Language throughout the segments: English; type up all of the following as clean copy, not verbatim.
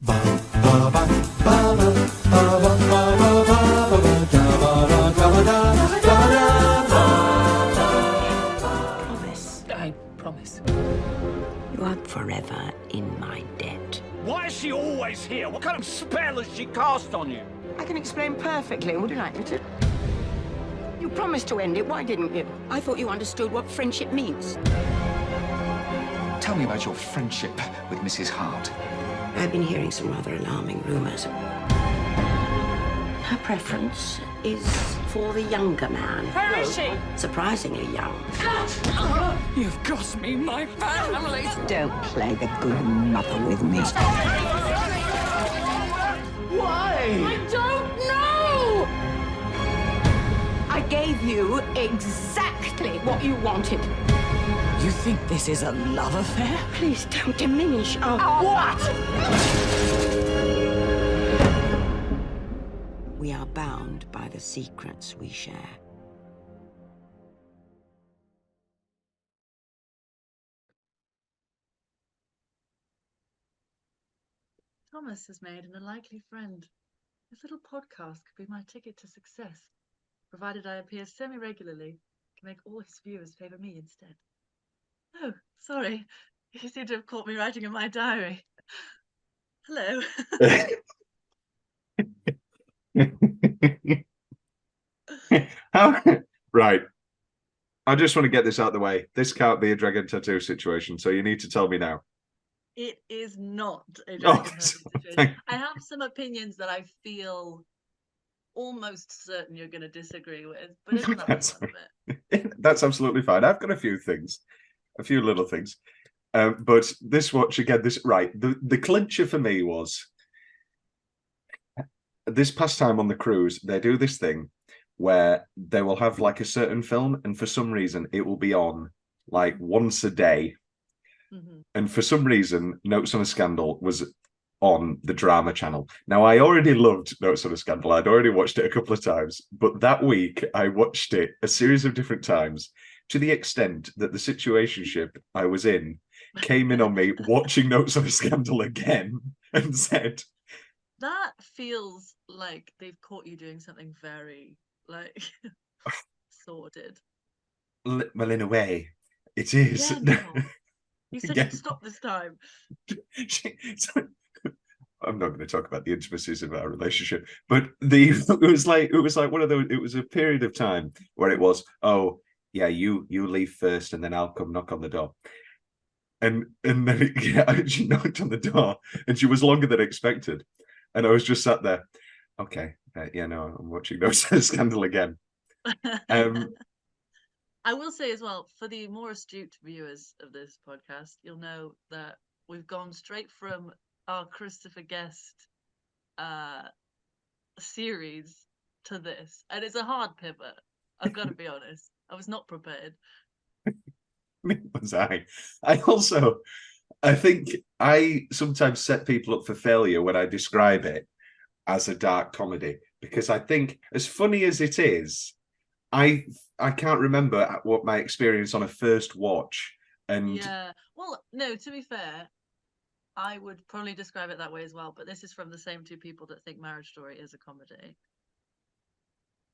Promise. I promise. You are forever in my debt. Why is she always here? What kind of spell has she cast on you? I can explain perfectly. Would you like me to? You promised to end it. Why didn't you? I thought you understood what friendship means. Tell me about your friendship with Mrs. Hart. I've been hearing some rather alarming rumors. Her preference is for the younger man. Where is she? Surprisingly young. You've cost me my family. Don't play the good mother with me. Why? I don't know! I gave you exactly what you wanted. You think this is a love affair? Please don't diminish our... What? We are bound by the secrets we share. Thomas has made an unlikely friend. This little podcast could be my ticket to success, provided I appear semi-regularly, can make all his viewers favour me instead. Oh, sorry. You seem to have caught me writing in my diary. Hello. Right. I just want to get this out of the way. This can't be a dragon tattoo situation, so you need to tell me now. It is not a Oh, dragon situation. I have some opinions that I feel almost certain you're going to disagree with, but it's not of it. That's absolutely fine. I've got a few things, a few little things. But this watch again, the clincher for me was this past time on the cruise, they do this thing where they will have like a certain film, and for some reason it will be on like once a day. Mm-hmm. And for some reason, Notes on a Scandal was on the drama channel. Now, I already loved Notes on a Scandal. I'd already watched it a couple of times, but that week I watched it a series of different times to the extent that the situationship I was in came in on me watching Notes on a Scandal again and said, that feels like they've caught you doing something very, like, sordid. Well, in a way, it is. Yeah, no. You said you'd stop this time. I'm not going to talk about the intricacies of our relationship, but it was like one of those. It was a period of time where it was, oh yeah, you leave first, and then I'll come knock on the door. And then she knocked on the door, and she was longer than expected. And I was just sat there, okay, yeah, no, I'm watching Notes on a Scandal again. I will say as well, for the more astute viewers of this podcast, you'll know that we've gone straight from our Christopher Guest series to this. And it's a hard pivot. I've got to be honest. I was not prepared. Was I? I think I sometimes set people up for failure when I describe it as a dark comedy, because I think, as funny as it is, I can't remember what my experience on a first watch. And yeah, well, no, to be fair, I would probably describe it that way as well, but this is from the same two people that think Marriage Story is a comedy.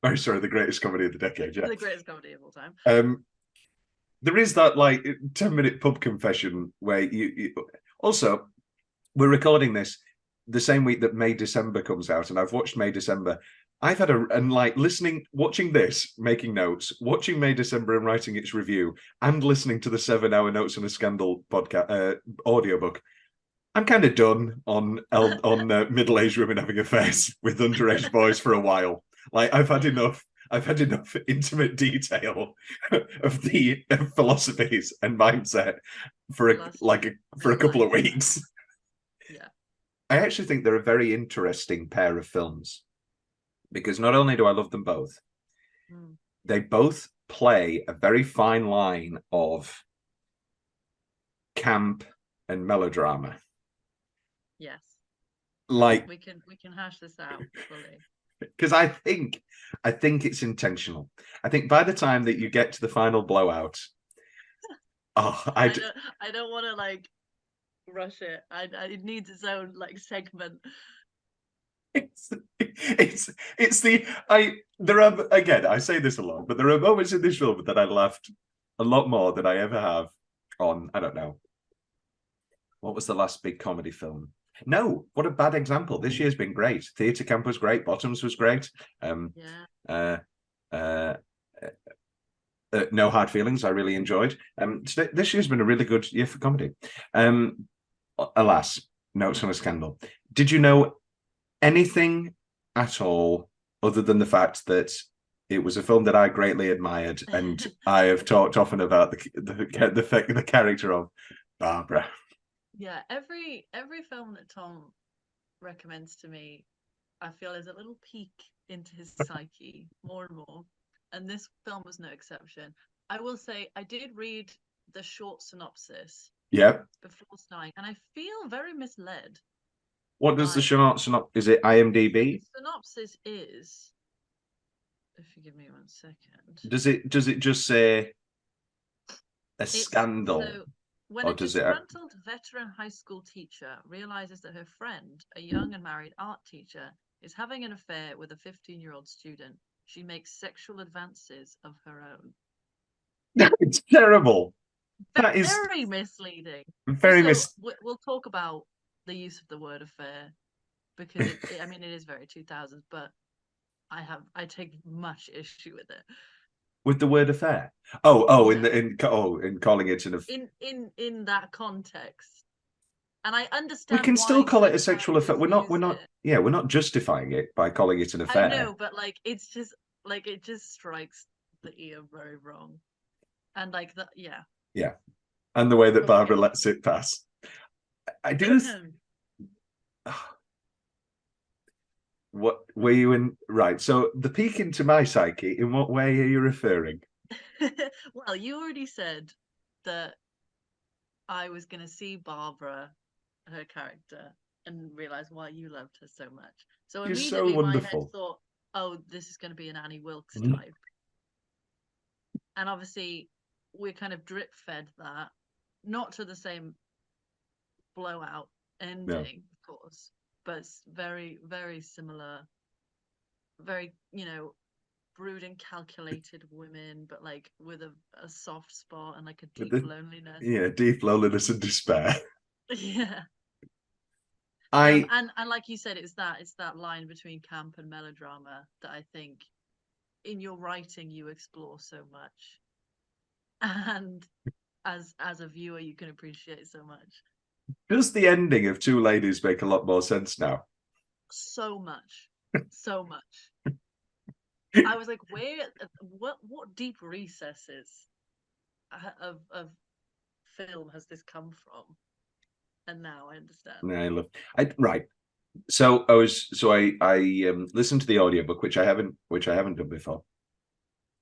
Oh, sorry, the greatest comedy of the decade, yeah. The greatest comedy of all time. There is that like 10-minute pub confession where you also, we're recording this the same week that May December comes out, and I've watched May December. I've had watching this, making notes, watching May December and writing its review, and listening to the 7-hour Notes on a Scandal podcast audiobook. I'm kind of done on middle-aged women having affairs with underage boys for a while. Like I've had enough intimate detail of the philosophies and mindset for a couple of weeks. Yeah. I actually think they're a very interesting pair of films, because not only do I love them both, they both play a very fine line of camp and melodrama. Yes. Like we can hash this out fully. Because I think it's intentional. I think by the time that you get to the final blowout, I don't want to like rush it. It needs its own like segment. It's the there are, again, I say this a lot, but there are moments in this film that I laughed a lot more than I ever have on, I don't know, what was the last big comedy film? No, what a bad example. This year's been great. Theatre Camp was great. Bottoms was great. No Hard Feelings, I really enjoyed. This year's been a really good year for comedy. Alas, Notes on a Scandal. Did you know anything at all other than the fact that it was a film that I greatly admired, and I have talked often about the character of Barbara? Yeah, every film that Tom recommends to me, I feel is a little peek into his psyche more and more, and this film was no exception. I will say I did read the short synopsis before tonight, and I feel very misled. What does the short synopsis? Is it IMDb? The synopsis is, if you give me 1 second. Does it just say a scandal? So, when a disgruntled veteran high school teacher realizes that her friend, a young and married art teacher, is having an affair with a 15-year-old student, she makes sexual advances of her own. It's terrible. That is very misleading. We'll talk about the use of the word affair, because it is very 2000s, but I take much issue with it. With the word affair? In calling it an affair. In that context. And I understand we can still call it a sexual affair. We're not justifying it by calling it an affair. I know, but like it's just like it just strikes the ear very wrong. And like that, yeah. Yeah. And the way that Barbara lets it pass. I do What were you in? Right. So the peek into my psyche, in what way are you referring? Well, you already said that I was going to see Barbara, her character, and realize why you loved her so much. So You're immediately so wonderful. my head thought, oh, this is going to be an Annie Wilkes type. And obviously, we're kind of drip fed that, not to the same blowout ending, of course, but it's very, very similar. Very, brooding, calculated women, but like with a soft spot and like a deep loneliness. Yeah, deep loneliness and despair. Yeah. And like you said, it's that line between camp and melodrama that I think in your writing you explore so much, and as a viewer you can appreciate so much. Does the ending of Two Ladies make a lot more sense now? So much. I was like, what deep recesses of film has this come from? And now I understand. Right. So I listened to the audiobook, which I haven't done before.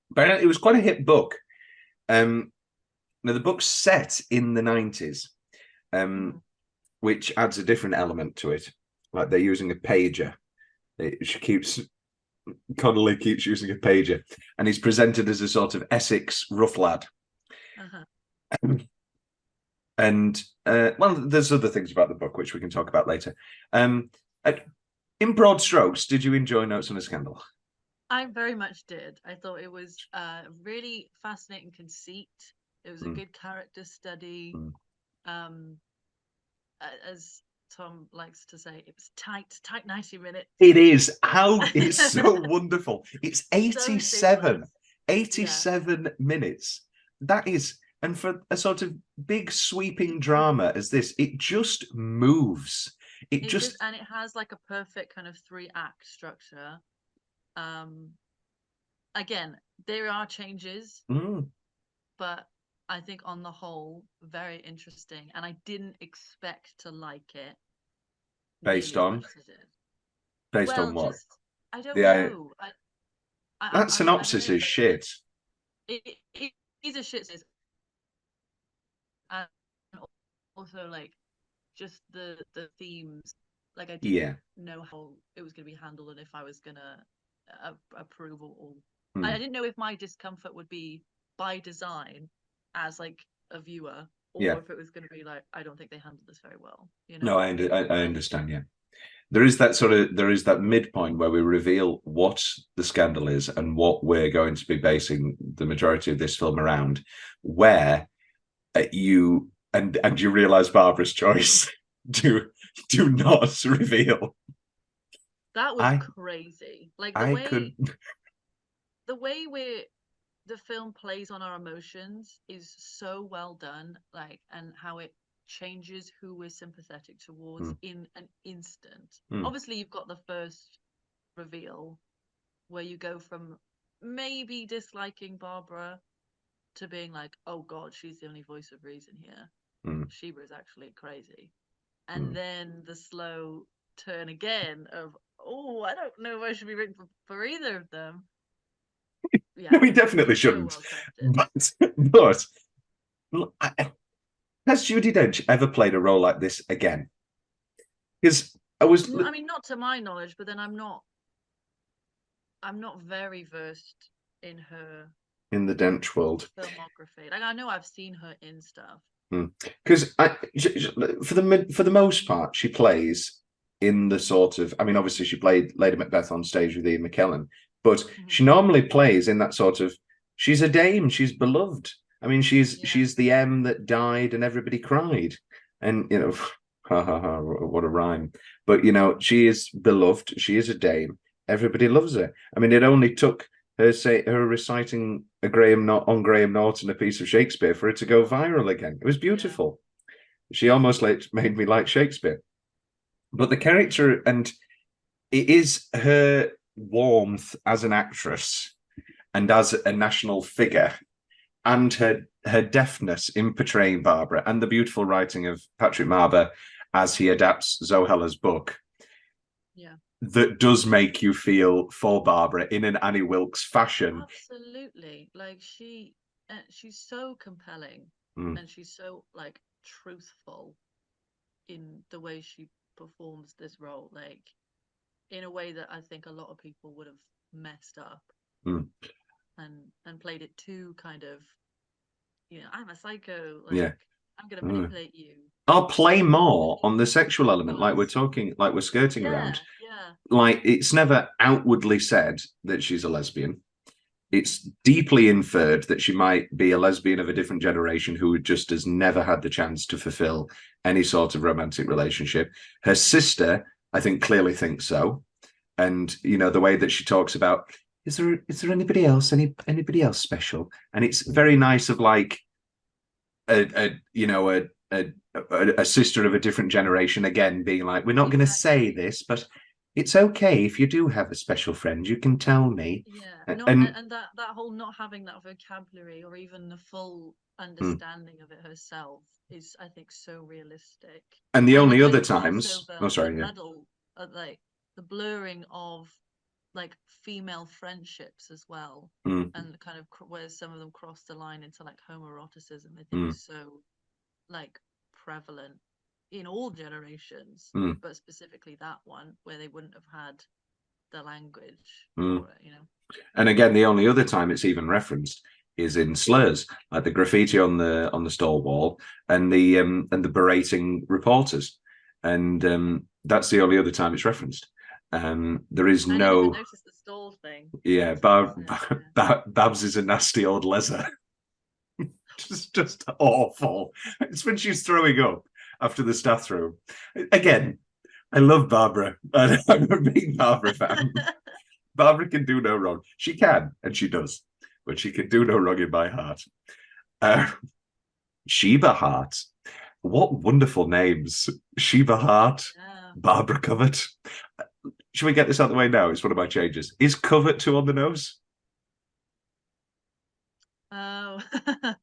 But it was quite a hit book. Now the book's set in the 90s, which adds a different element to it. Like they're using a pager. Connolly keeps using a pager, and he's presented as a sort of Essex rough lad. And there's other things about the book which we can talk about later. In broad strokes, did you enjoy Notes on a Scandal? I very much did. I thought it was a really fascinating conceit. It was a good character study. As Tom likes to say, it was tight 90 minutes. It is. It's so wonderful. It's 87 minutes. That is, and for a sort of big sweeping drama as this, it just moves. And it has like a perfect kind of 3-act structure. Again, there are changes, but I think on the whole, very interesting. And I didn't expect to like it. Based on what? I don't know. That synopsis is shit. It is a shit. And also, like, just the themes. Like, I didn't know how it was going to be handled and if I was going to approve or... I didn't know if my discomfort would be by design as, like, a viewer, or Yeah. if it was going to be like, I don't think they handled this very well. You No, know? I understand. Yeah, there is that midpoint where we reveal what the scandal is and what we're going to be basing the majority of this film around, where you realize Barbara's choice do not reveal. That was crazy. Like the way the film plays on our emotions is so well done, like, and how it changes who we're sympathetic towards in an instant. Obviously, you've got the first reveal where you go from maybe disliking Barbara to being like, oh God, she's the only voice of reason here. Sheba is actually crazy. And then the slow turn again of, oh, I don't know if I should be written for either of them. Yeah, No, we definitely shouldn't. But has Judi Dench ever played a role like this again? Because I mean, not to my knowledge, but then I'm not very versed in the Dench world filmography. Like, I know I've seen her in stuff. Because for the most part, she plays in the sort of, I mean, obviously she played Lady Macbeth on stage with Ian McKellen, but she normally plays in that sort of, she's a dame, she's beloved. I mean, she's the M that died and everybody cried, and you know, ha ha ha, what a rhyme. But you know, she is beloved, she is a dame, everybody loves her. I mean, it only took her reciting Graham Norton a piece of Shakespeare for it to go viral again. It was beautiful. She almost made me like Shakespeare. But the character, and it is her warmth as an actress and as a national figure, and her deftness in portraying Barbara, and the beautiful writing of Patrick Marber as he adapts Zoe Heller's book. Yeah. That does make you feel for Barbara in an Annie Wilkes fashion. Absolutely. Like, she's so compelling, and she's so, like, truthful in the way she performs this role, like, in a way that I think a lot of people would have messed up and played it too kind of, you know, I'm a psycho, like, I'm gonna manipulate you. I'll play more on the sexual element, like we're skirting around. Yeah. Like, it's never outwardly said that she's a lesbian. It's deeply inferred that she might be a lesbian of a different generation who just has never had the chance to fulfill any sort of romantic relationship. Her sister, I think, clearly thinks so. And, you know, the way that she talks about, is there anybody else, anybody else special? And it's very nice of, like, a sister of a different generation, again, being like, we're not going to say this, but it's okay if you do have a special friend, you can tell me. Yeah, and that whole not having that vocabulary or even the full understanding of it herself is, I think, so realistic. And the only other times, like the blurring of, like, female friendships as well, and kind of where some of them cross the line into, like, homoeroticism, I think is so, like, prevalent in all generations, but specifically that one where they wouldn't have had the language for it, you know. And again, the only other time it's even referenced is in slurs, like the graffiti on the stall wall and the berating reporters, and that's the only other time it's referenced. There is I no. didn't even notice the stall thing. Yeah, Babs is a nasty old leather. just awful. It's when she's throwing up after the staff room. Again, I love Barbara. I'm a big Barbara fan. Barbara can do no wrong. She can, and she does, but she can do no wrong in my heart. Sheba Hart. What wonderful names. Sheba Hart, Barbara Covett. Should we get this out of the way now? It's one of my changes. Is Covett too on the nose? Oh, I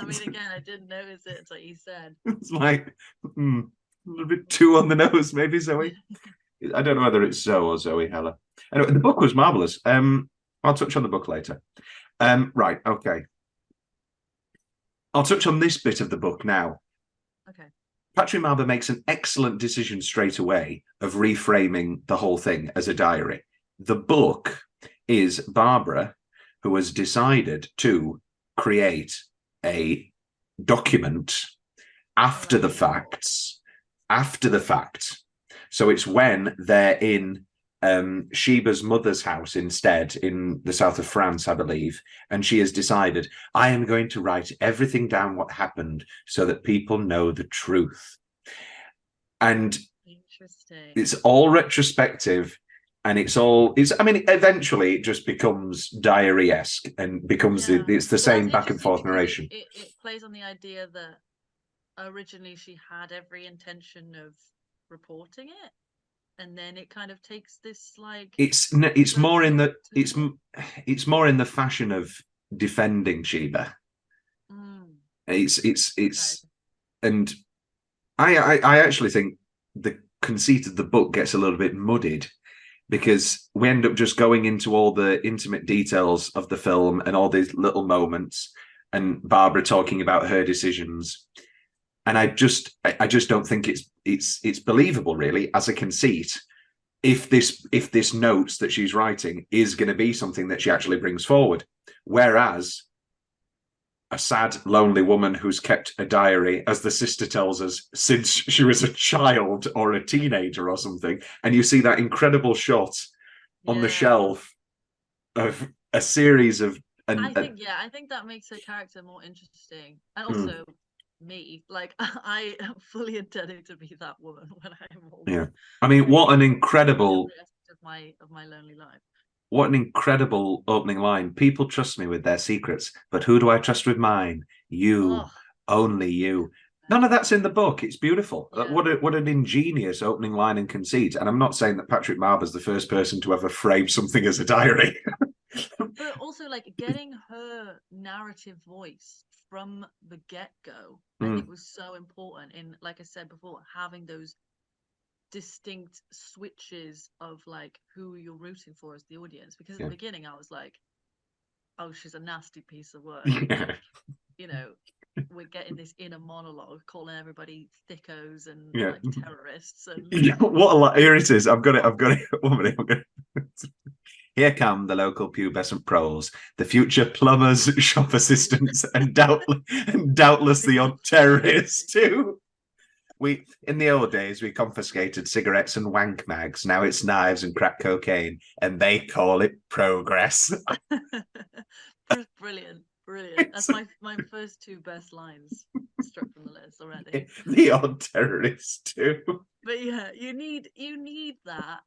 mean, again, I didn't notice it until you said. It's like a little bit too on the nose, maybe, Zoe. I don't know whether it's Zoe or Zoe Heller. Anyway, the book was marvelous. I'll touch on the book later. Right, okay. I'll touch on this bit of the book now. Okay. Patrick Marber makes an excellent decision straight away of reframing the whole thing as a diary. The book is Barbara, who has decided to create a document after the facts. After the fact. So it's when they're in Sheba's mother's house instead, in the south of France, I believe, and she has decided, I am going to write everything down what happened so that people know the truth. And Interesting. it's all retrospective, and eventually it just becomes diary-esque and becomes it's the same back and forth narration. It plays on the idea that originally she had every intention of reporting it, and then it kind of takes this like it's more in the it's more in the fashion of defending Sheba. It's okay. And I actually think the conceit of the book gets a little bit muddied, because we end up just going into all the intimate details of the film and all these little moments, and Barbara talking about her decisions. And I just don't think it's believable, really, as a conceit, if this notes that she's writing is going to be something that she actually brings forward. Whereas a sad, lonely woman who's kept a diary, as the sister tells us, since she was a child or a teenager or something, and you see that incredible shot on the shelf of a series of. I think that makes her character more interesting, and also. Me, like, I am fully intending to be that woman when I'm older. Yeah, I mean, what an incredible of my lonely life. What an incredible opening line. People trust me with their secrets, but who do I trust with mine? You, only you. None of that's in the book. It's beautiful. Yeah. What an ingenious opening line and conceit. And I'm not saying that Patrick Marber's the first person to ever frame something as a diary. But also, like, getting her narrative voice from the get-go, I think was so important in, like I said before, having those distinct switches of like who you're rooting for as the audience. Because at the beginning I was like, oh, she's a nasty piece of work. Like, you know, we're getting this inner monologue calling everybody thickos and like terrorists and what a lot. Here it is. I've got it 1 minute. Here come the local pubescent pros, the future plumbers, shop assistants, and doubtless the odd terrorist too. In the old days, we confiscated cigarettes and wank mags. Now it's knives and crack cocaine, and they call it progress. Brilliant. That's my first two best lines struck from the list already. The odd terrorist too. But yeah, you need that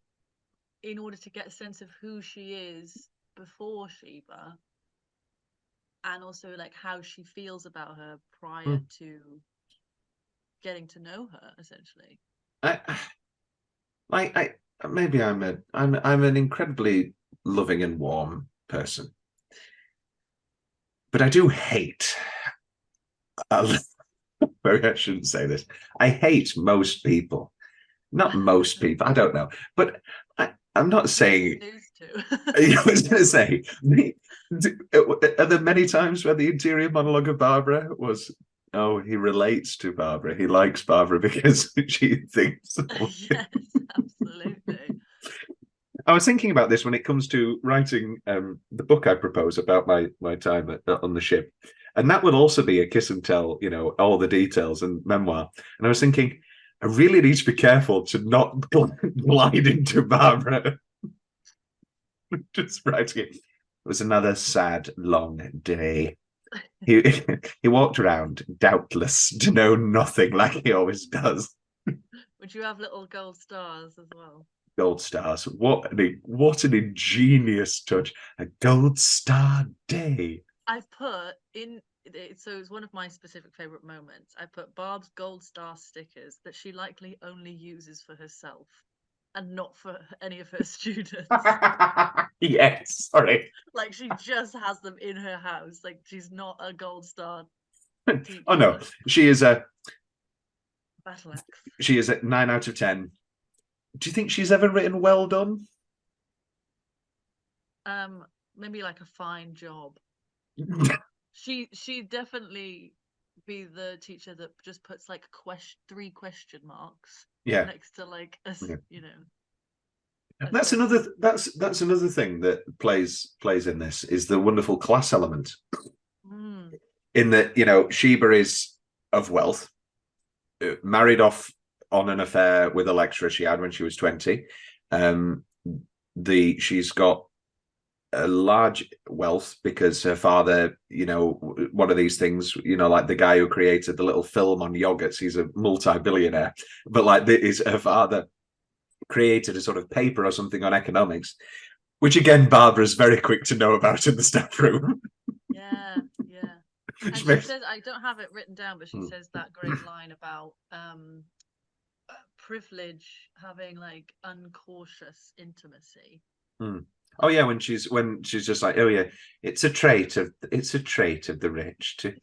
in order to get a sense of who she is before Sheba, and also like how she feels about her prior to getting to know her, essentially. Maybe I'm an incredibly loving and warm person, but I do hate. Maybe I shouldn't say this. I hate most people. Not most people. I don't know, but I'm not saying. I was going to say, are there many times where the interior monologue of Barbara was, oh, he relates to Barbara. He likes Barbara because she thinks so. Yes, absolutely. I was thinking about this when it comes to writing the book I propose about my time on the ship. And that would also be a kiss and tell, you know, all the details and memoir. And I was thinking, I really need to be careful to not glide into Barbara. Just writing it. It was another sad, long day. He walked around, doubtless, to know nothing, like he always does. Would you have little gold stars as well? Gold stars. What an ingenious touch. A gold star day. I've put in, so it's one of my specific favourite moments. I put Barb's gold star stickers that she likely only uses for herself and not for any of her students. Yes, sorry. Like, she just has them in her house. Like, she's not a gold star teacher. Oh no, she is a battle axe. She is a 9 out of 10. Do you think she's ever written well done? Maybe like a fine job. She definitely be the teacher that just puts like 3 question marks next to like a, you know. That's another thing that plays in this, is the wonderful class element. In that, you know, Sheba is of wealth, married off on an affair with a lecturer she had when she was 20. She's got a large wealth because her father, one of these things, like the guy who created the little film on yogurts, he's a multi-billionaire, but like her father created a sort of paper or something on economics, which again Barbara's very quick to know about in the staff room. Yeah. And she says, I don't have it written down, but she says that great line about privilege having like uncautious intimacy. Oh yeah, when she's just like, oh yeah, it's a trait of the rich to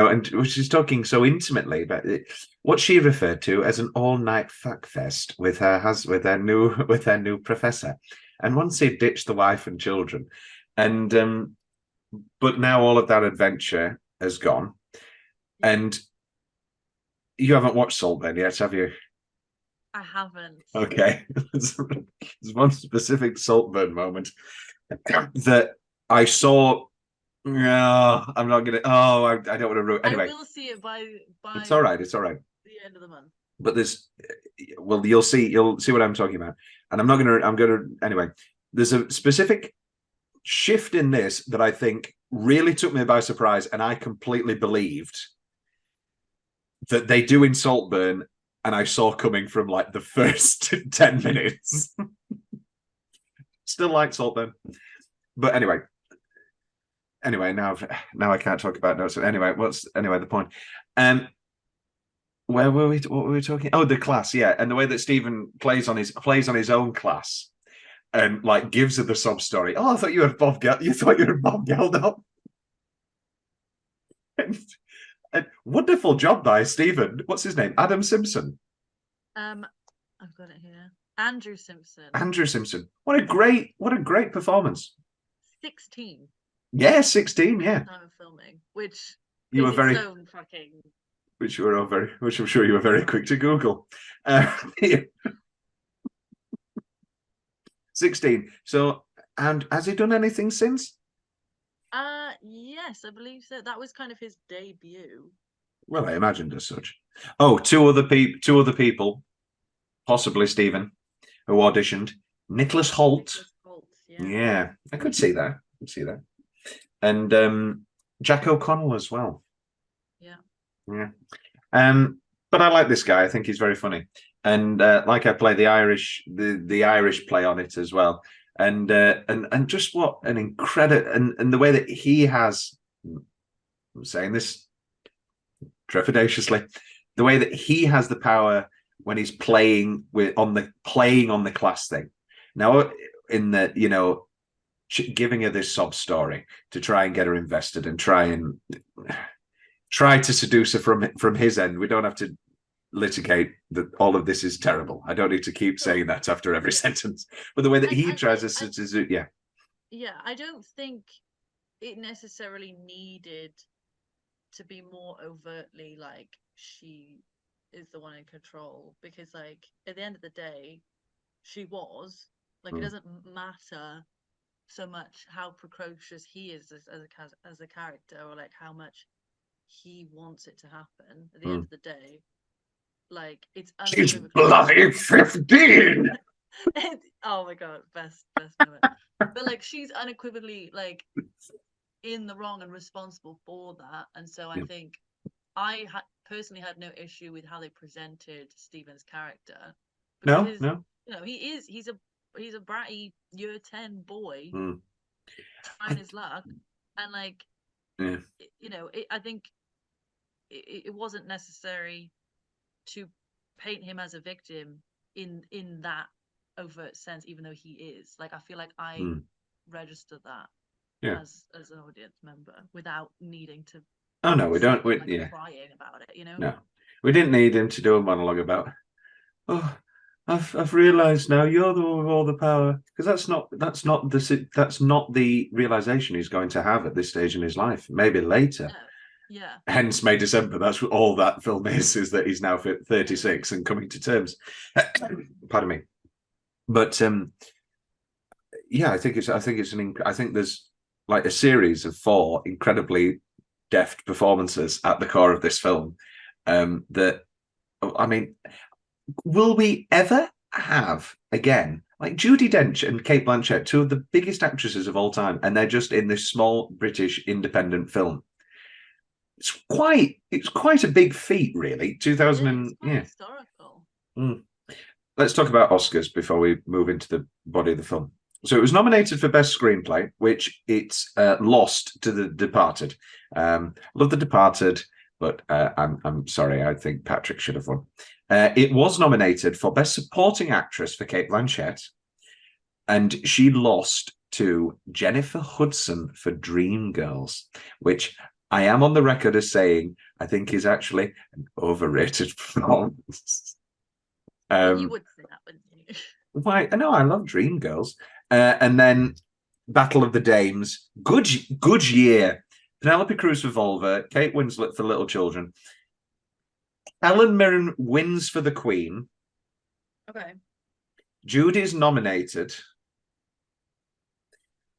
and she's talking so intimately about what she referred to as an all-night fuck fest with her new professor, and once he'd ditched the wife and children, and but now all of that adventure has gone, and you haven't watched Saltburn yet, have you? I haven't. Okay. There's one specific Saltburn moment that I saw. No, I'm not gonna. Oh, I don't want to ruin. Anyway, I will see it by. It's all right. It's all right. The end of the month. But you'll see what I'm talking about, and I'm gonna. Anyway, there's a specific shift in this that I think really took me by surprise, and I completely believed that they do in Saltburn. And I saw coming from like the first 10 minutes. Still like Saltburn. But anyway, now I can't talk about notes. Anyway, the point? Where were we? What were we talking? Oh, the class, yeah. And the way that Stephen plays on his own class and like gives her the sob story. Oh, I thought you were Bob Geldof. And wonderful job by Stephen. What's his name? Adam Simpson. I've got it here. Andrew Simpson. Andrew Simpson. What a great performance. 16. Yeah, 16. Yeah. Time of filming, which you were very fucking. Which I'm sure you were very quick to Google. 16. So, and has he done anything since? Yes, I believe so. That was kind of his debut. Well, I imagined as such. Oh, two other people, possibly Stephen, who auditioned. Nicholas Hoult. Yeah, I could see that. And Jack O'Connell as well. Yeah. But I like this guy. I think he's very funny. And like I play the Irish play on it as well. And just what an incredible and the way that he has, I'm saying this trepidatiously, the way that he has the power when he's playing on the class thing. Now, in the giving her this sob story to try and get her invested and try to seduce her from his end. We don't have to litigate that all of this is terrible. I don't need to keep saying that after every sentence. But the way that he tries to, yeah. Yeah, I don't think it necessarily needed to be more overtly like she is the one in control, because like at the end of the day, she was like, it doesn't matter so much how precocious he is as a character, or like how much he wants it to happen. At the end of the day, like it's she's bloody 15. Oh my god, best moment. But like she's unequivocally like in the wrong and responsible for that, and so I think I personally had no issue with how they presented Stephen's character. No. He's a bratty year 10 boy trying his luck, and like I think it wasn't necessary to paint him as a victim in that overt sense, even though he is. Like I feel like I registered that as an audience member without needing to. Oh no, we don't. Crying about it, No, we didn't need him to do a monologue about. Oh, I've realised now you're the one with all the power, because that's not the realization he's going to have at this stage in his life. Maybe later. Yeah. Hence May December. That's what all that film is that he's now 36 and coming to terms. Pardon me. But I think there's like a series of 4 incredibly deft performances at the core of this film, That, I mean, will we ever have again like Judi Dench and Cate Blanchett, two of the biggest actresses of all time, and they're just in this small British independent film? It's quite a big feat, really. 2000 and yeah. Historical. Let's talk about Oscars before we move into the body of the film. So it was nominated for Best Screenplay, which it's lost to The Departed. Love The Departed, but I'm sorry, I think Patrick should have won. It was nominated for Best Supporting Actress for Cate Blanchett, and she lost to Jennifer Hudson for Dreamgirls, which I am on the record as saying I think is actually an overrated performance. You would say that, wouldn't you? Why? No, I love Dreamgirls. And then Battle of the Dames, good year. Penelope Cruz for Volva, Kate Winslet for Little Children. Helen Mirren wins for The Queen. Okay. Judy's nominated.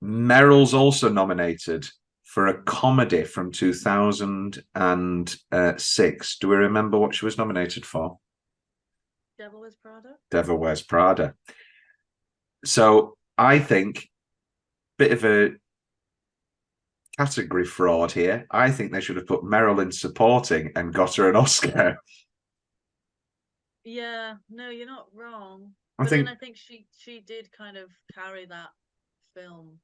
Meryl's also nominated for a comedy from 2006. Do we remember what she was nominated for? Devil Wears Prada? Devil Wears Prada. So I think bit of a category fraud here. I think they should have put Meryl in supporting and got her an Oscar. Yeah, no, you're not wrong. I But think then I think she did kind of carry that film.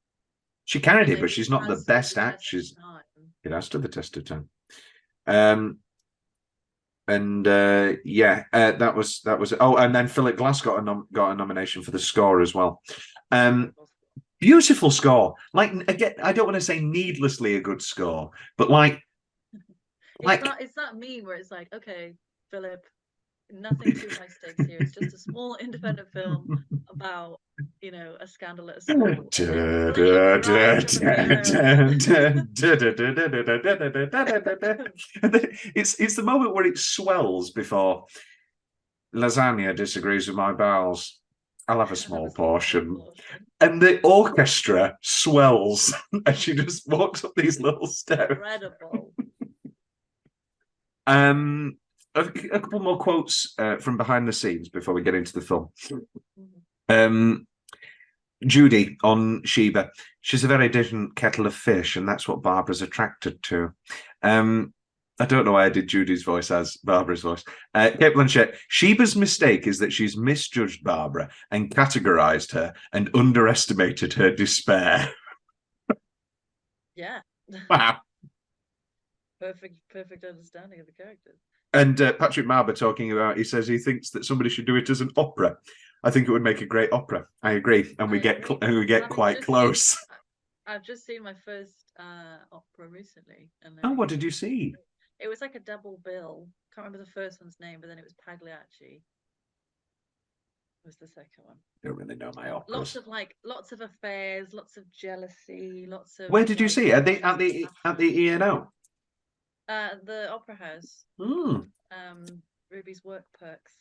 she carried And it, but she's not the best actress. It has stood the test of time. That was. Oh, and then Philip Glass got a nomination for the score as well. Beautiful score. Like, again, I don't want to say needlessly a good score, but it's that meme where it's like, okay, Philip, nothing too high stakes here. It's just a small independent film about, a scandal at a school. It's the moment where it swells before lasagna disagrees with my bowels. I'll have a small portion. And the orchestra swells as she just walks up these little steps. Incredible. A couple more quotes from behind the scenes before we get into the film. Judi on Sheba. She's a very different kettle of fish, and that's what Barbara's attracted to. I don't know why I did Judy's voice as Barbara's voice. Cate Blanchett. Sheba's mistake is that she's misjudged Barbara and categorized her and underestimated her despair. Yeah. Wow. Perfect understanding of the characters. And Patrick Marber talking about, he says he thinks that somebody should do it as an opera. I think it would make a great opera. I agree, and we get quite close. I've just seen my first opera recently. Oh, what did you see? It was like a double bill. Can't remember the first one's name, but then it was Pagliacci. Was the second one? Don't really know my operas. Lots of affairs, lots of jealousy, lots of. Where did you see it? At the ENO? The Opera House. Ruby's work perks.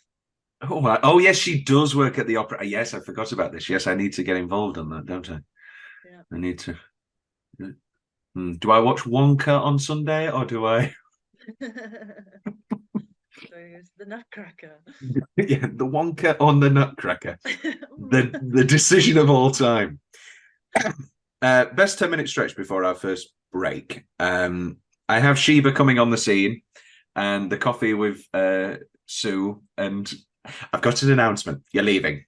Oh, yes, she does work at the opera. Yes, I forgot about this. Yes, I need to get involved in that, don't I? Yeah. I need to. Do I watch Wonka on Sunday, or do I? There's the Nutcracker. Yeah, the Wonka on the Nutcracker. the decision of all time. Best 10-minute stretch before our first break. I have Sheba coming on the scene, and the coffee with Sue, and I've got an announcement. You're leaving.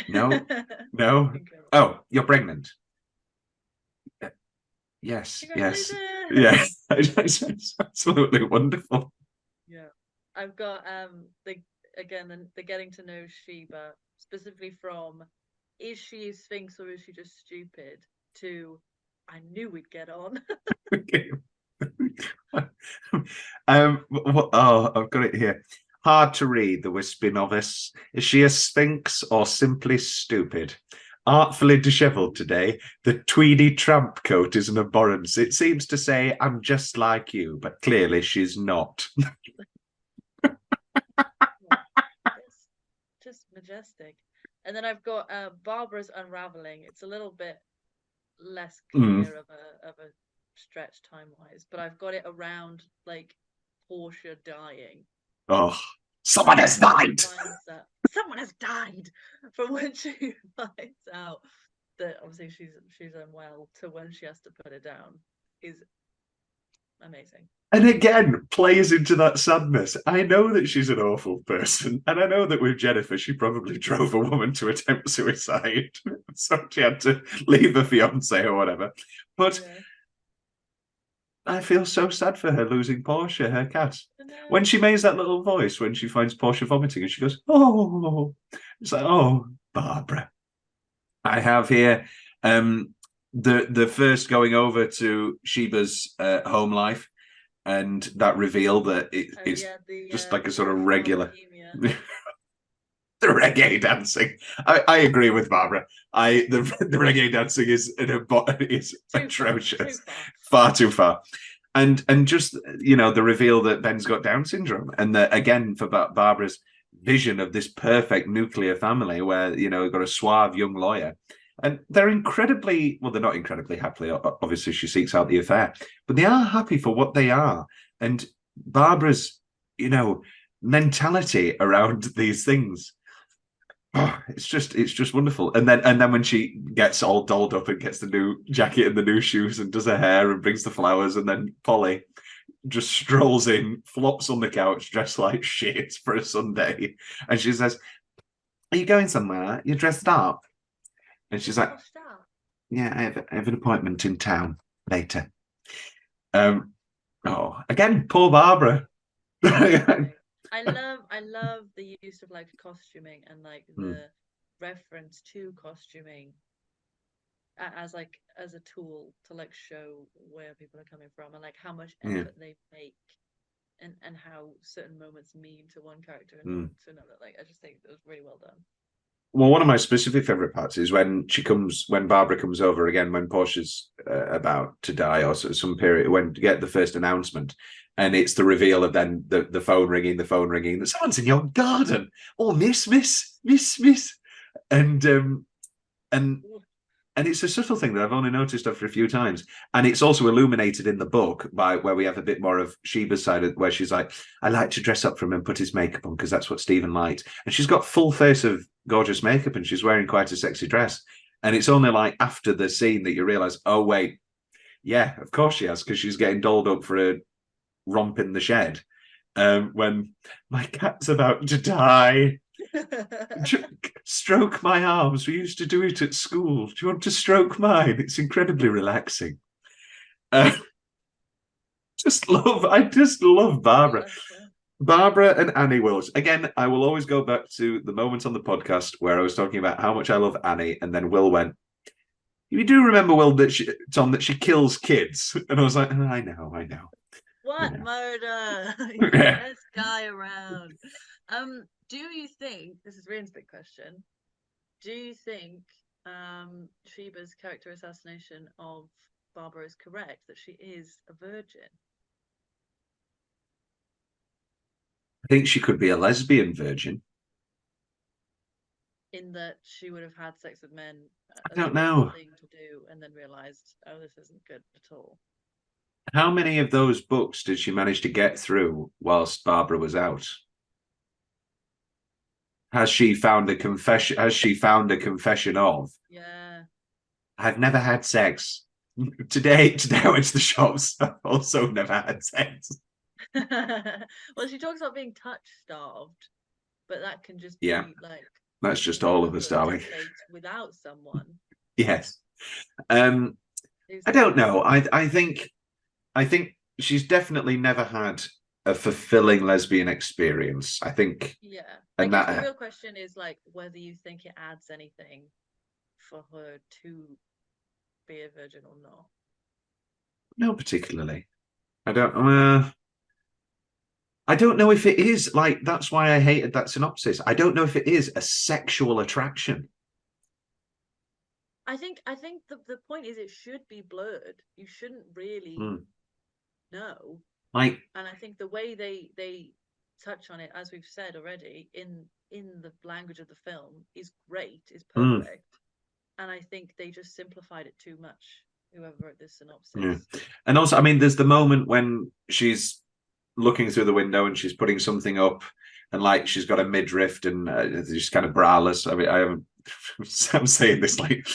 No. Oh, you're pregnant. Yes. It's absolutely wonderful. Yeah, I've got the getting to know Sheba, specifically from is she a sphinx or is she just stupid, to I knew we'd get on. Okay. I've got it here. Hard to read, the wispy novice. Is she a sphinx or simply stupid? Artfully dishevelled today, the tweedy tramp coat is an abhorrence. It seems to say, I'm just like you, but clearly she's not. It's just majestic. And then I've got Barbara's Unraveling. It's a little bit less clear of a stretch time-wise, but I've got it around, like, Portia dying. Oh, someone has died. Someone has died from when she finds out that obviously she's unwell to when she has to put it down is amazing. And again, plays into that sadness. I know that she's an awful person, and I know that with Jennifer, she probably drove a woman to attempt suicide, so she had to leave her fiance or whatever. But I feel so sad for her losing Portia, her cat. When she makes that little voice, when she finds Portia vomiting, and she goes, "Oh," it's like, "Oh, Barbara." I have here the first going over to Sheba's home life. And that reveal that it's just like a sort of regular... the reggae dancing. I agree with Barbara. The reggae dancing is atrocious. Far too far. And just, the reveal that Ben's got Down syndrome. And that, again, for Barbara's vision of this perfect nuclear family where, you've got a suave young lawyer. And they're incredibly, well, they're not incredibly happily. Obviously, she seeks out the affair, but they are happy for what they are. And Barbara's, mentality around these things, it's just wonderful. And then when she gets all dolled up and gets the new jacket and the new shoes and does her hair and brings the flowers, and then Polly just strolls in, flops on the couch, dressed like shit for a Sunday, and she says, "Are you going somewhere? You're dressed up." And she's like, "Yeah, I have an appointment in town later." Again, poor Barbara. I love the use of like costuming and like the reference to costuming as a tool to like show where people are coming from and like how much effort they make and how certain moments mean to one character and to another. Like I just think it was really well done. Well, one of my specific favourite parts is when Barbara comes over again, when Portia's about to die or some period, when you get the first announcement, and it's the reveal of then the phone ringing, that someone's in your garden. Oh, miss. And it's a subtle thing that I've only noticed after a few times. And it's also illuminated in the book by where we have a bit more of Sheba's side, where she's like, "I like to dress up for him and put his makeup on because that's what Stephen liked." And she's got full face of gorgeous makeup and she's wearing quite a sexy dress. And it's only like after the scene that you realise, oh, wait, yeah, of course she has, because she's getting dolled up for a romp in the shed. When my cat's about to die. Stroke my arms. We used to do it at school. Do you want to stroke mine? It's incredibly relaxing. I just love Barbara. Barbara and Annie Wilkes. Again, I will always go back to the moment on the podcast where I was talking about how much I love Annie, and then Will went, "You do remember, Will, that she kills kids?" And I was like, I know. What murder? You're the best guy around. Do you think, this is Rhian's big question, do you think Sheba's character assassination of Barbara is correct, that she is a virgin? I think she could be a lesbian virgin. In that she would have had sex with men I don't know. thing to do and then realised, oh, this isn't good at all. How many of those books did she manage to get through whilst Barbara was out? Has she found a confession of? Yeah. I've never had sex. Today I went to the shops. I've also never had sex. Well, she talks about being touch-starved, but that can just be like... That's just all of us, darling. Without someone. Yes. I don't know. I think she's definitely never had a fulfilling lesbian experience. I think. Yeah. And the real question is like whether you think it adds anything for her to be a virgin or not. No, particularly. I don't know if it is, like, that's why I hated that synopsis. I don't know if it is a sexual attraction. I think the point is it should be blurred. You shouldn't really know. And I think the way they touch on it, as we've said already, in the language of the film is great, is perfect. And I think they just simplified it too much, whoever wrote this synopsis. Yeah. And also, I mean, there's the moment when she's looking through the window and she's putting something up, and like she's got a midriff and she's kind of braless. I mean, I haven't. I'm saying this like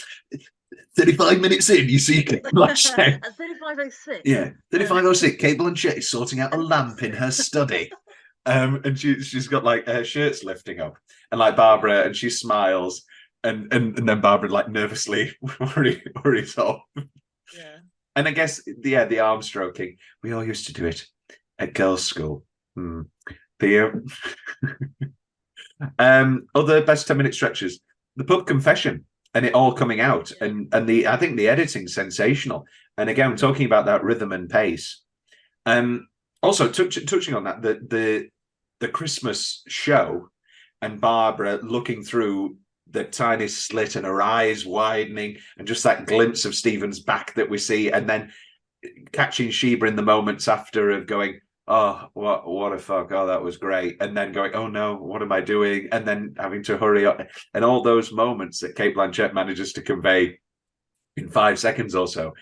35 minutes in, you see Cate Blanchett. At 35:06. Yeah, 35:06. Cate Blanchett is sorting out a lamp in her study. And she's got like her shirts lifting up, and like Barbara, and she smiles, and then Barbara like nervously hurries off. Yeah. And I guess the arm stroking. We all used to do it at girls' school. The other best 10-minute stretches, the pub confession, and it all coming out, and I think the editing's sensational. And again, talking about that rhythm and pace. Also touching on that, the Christmas show, and Barbara looking through the tiny slit and her eyes widening, and just that glimpse of Stephen's back that we see, and then catching Sheba in the moments after of going, oh, what a fuck, oh, that was great, and then going, oh no, what am I doing, and then having to hurry up, and all those moments that Cate Blanchett manages to convey in 5 seconds or so,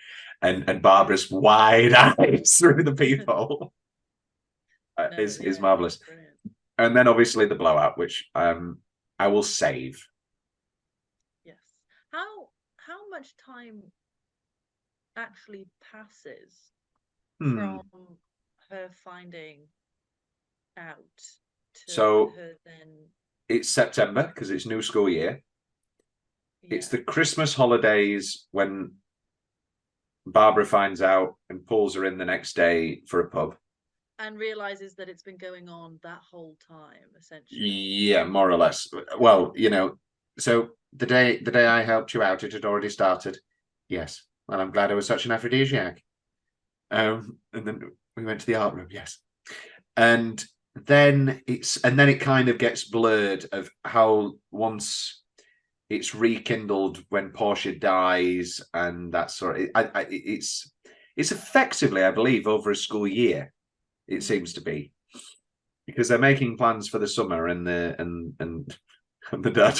and Barbara's wide eyes through the people is marvelous. Brilliant. And then obviously the blowout, which I will save. Yes. How much time actually passes from her finding out to her then? It's September because it's new school year. Yeah. It's the Christmas holidays when Barbara finds out and pulls her in the next day for a pub. And realizes that it's been going on that whole time, essentially. Yeah, more or less. Well, so the day I helped you out, it had already started. Yes. Well, I'm glad I was such an aphrodisiac. And then we went to the art room, yes. And then it kind of gets blurred of how once it's rekindled when Portia dies, and that sort of it's effectively, I believe, over a school year. It seems to be, because they're making plans for the summer, and the dad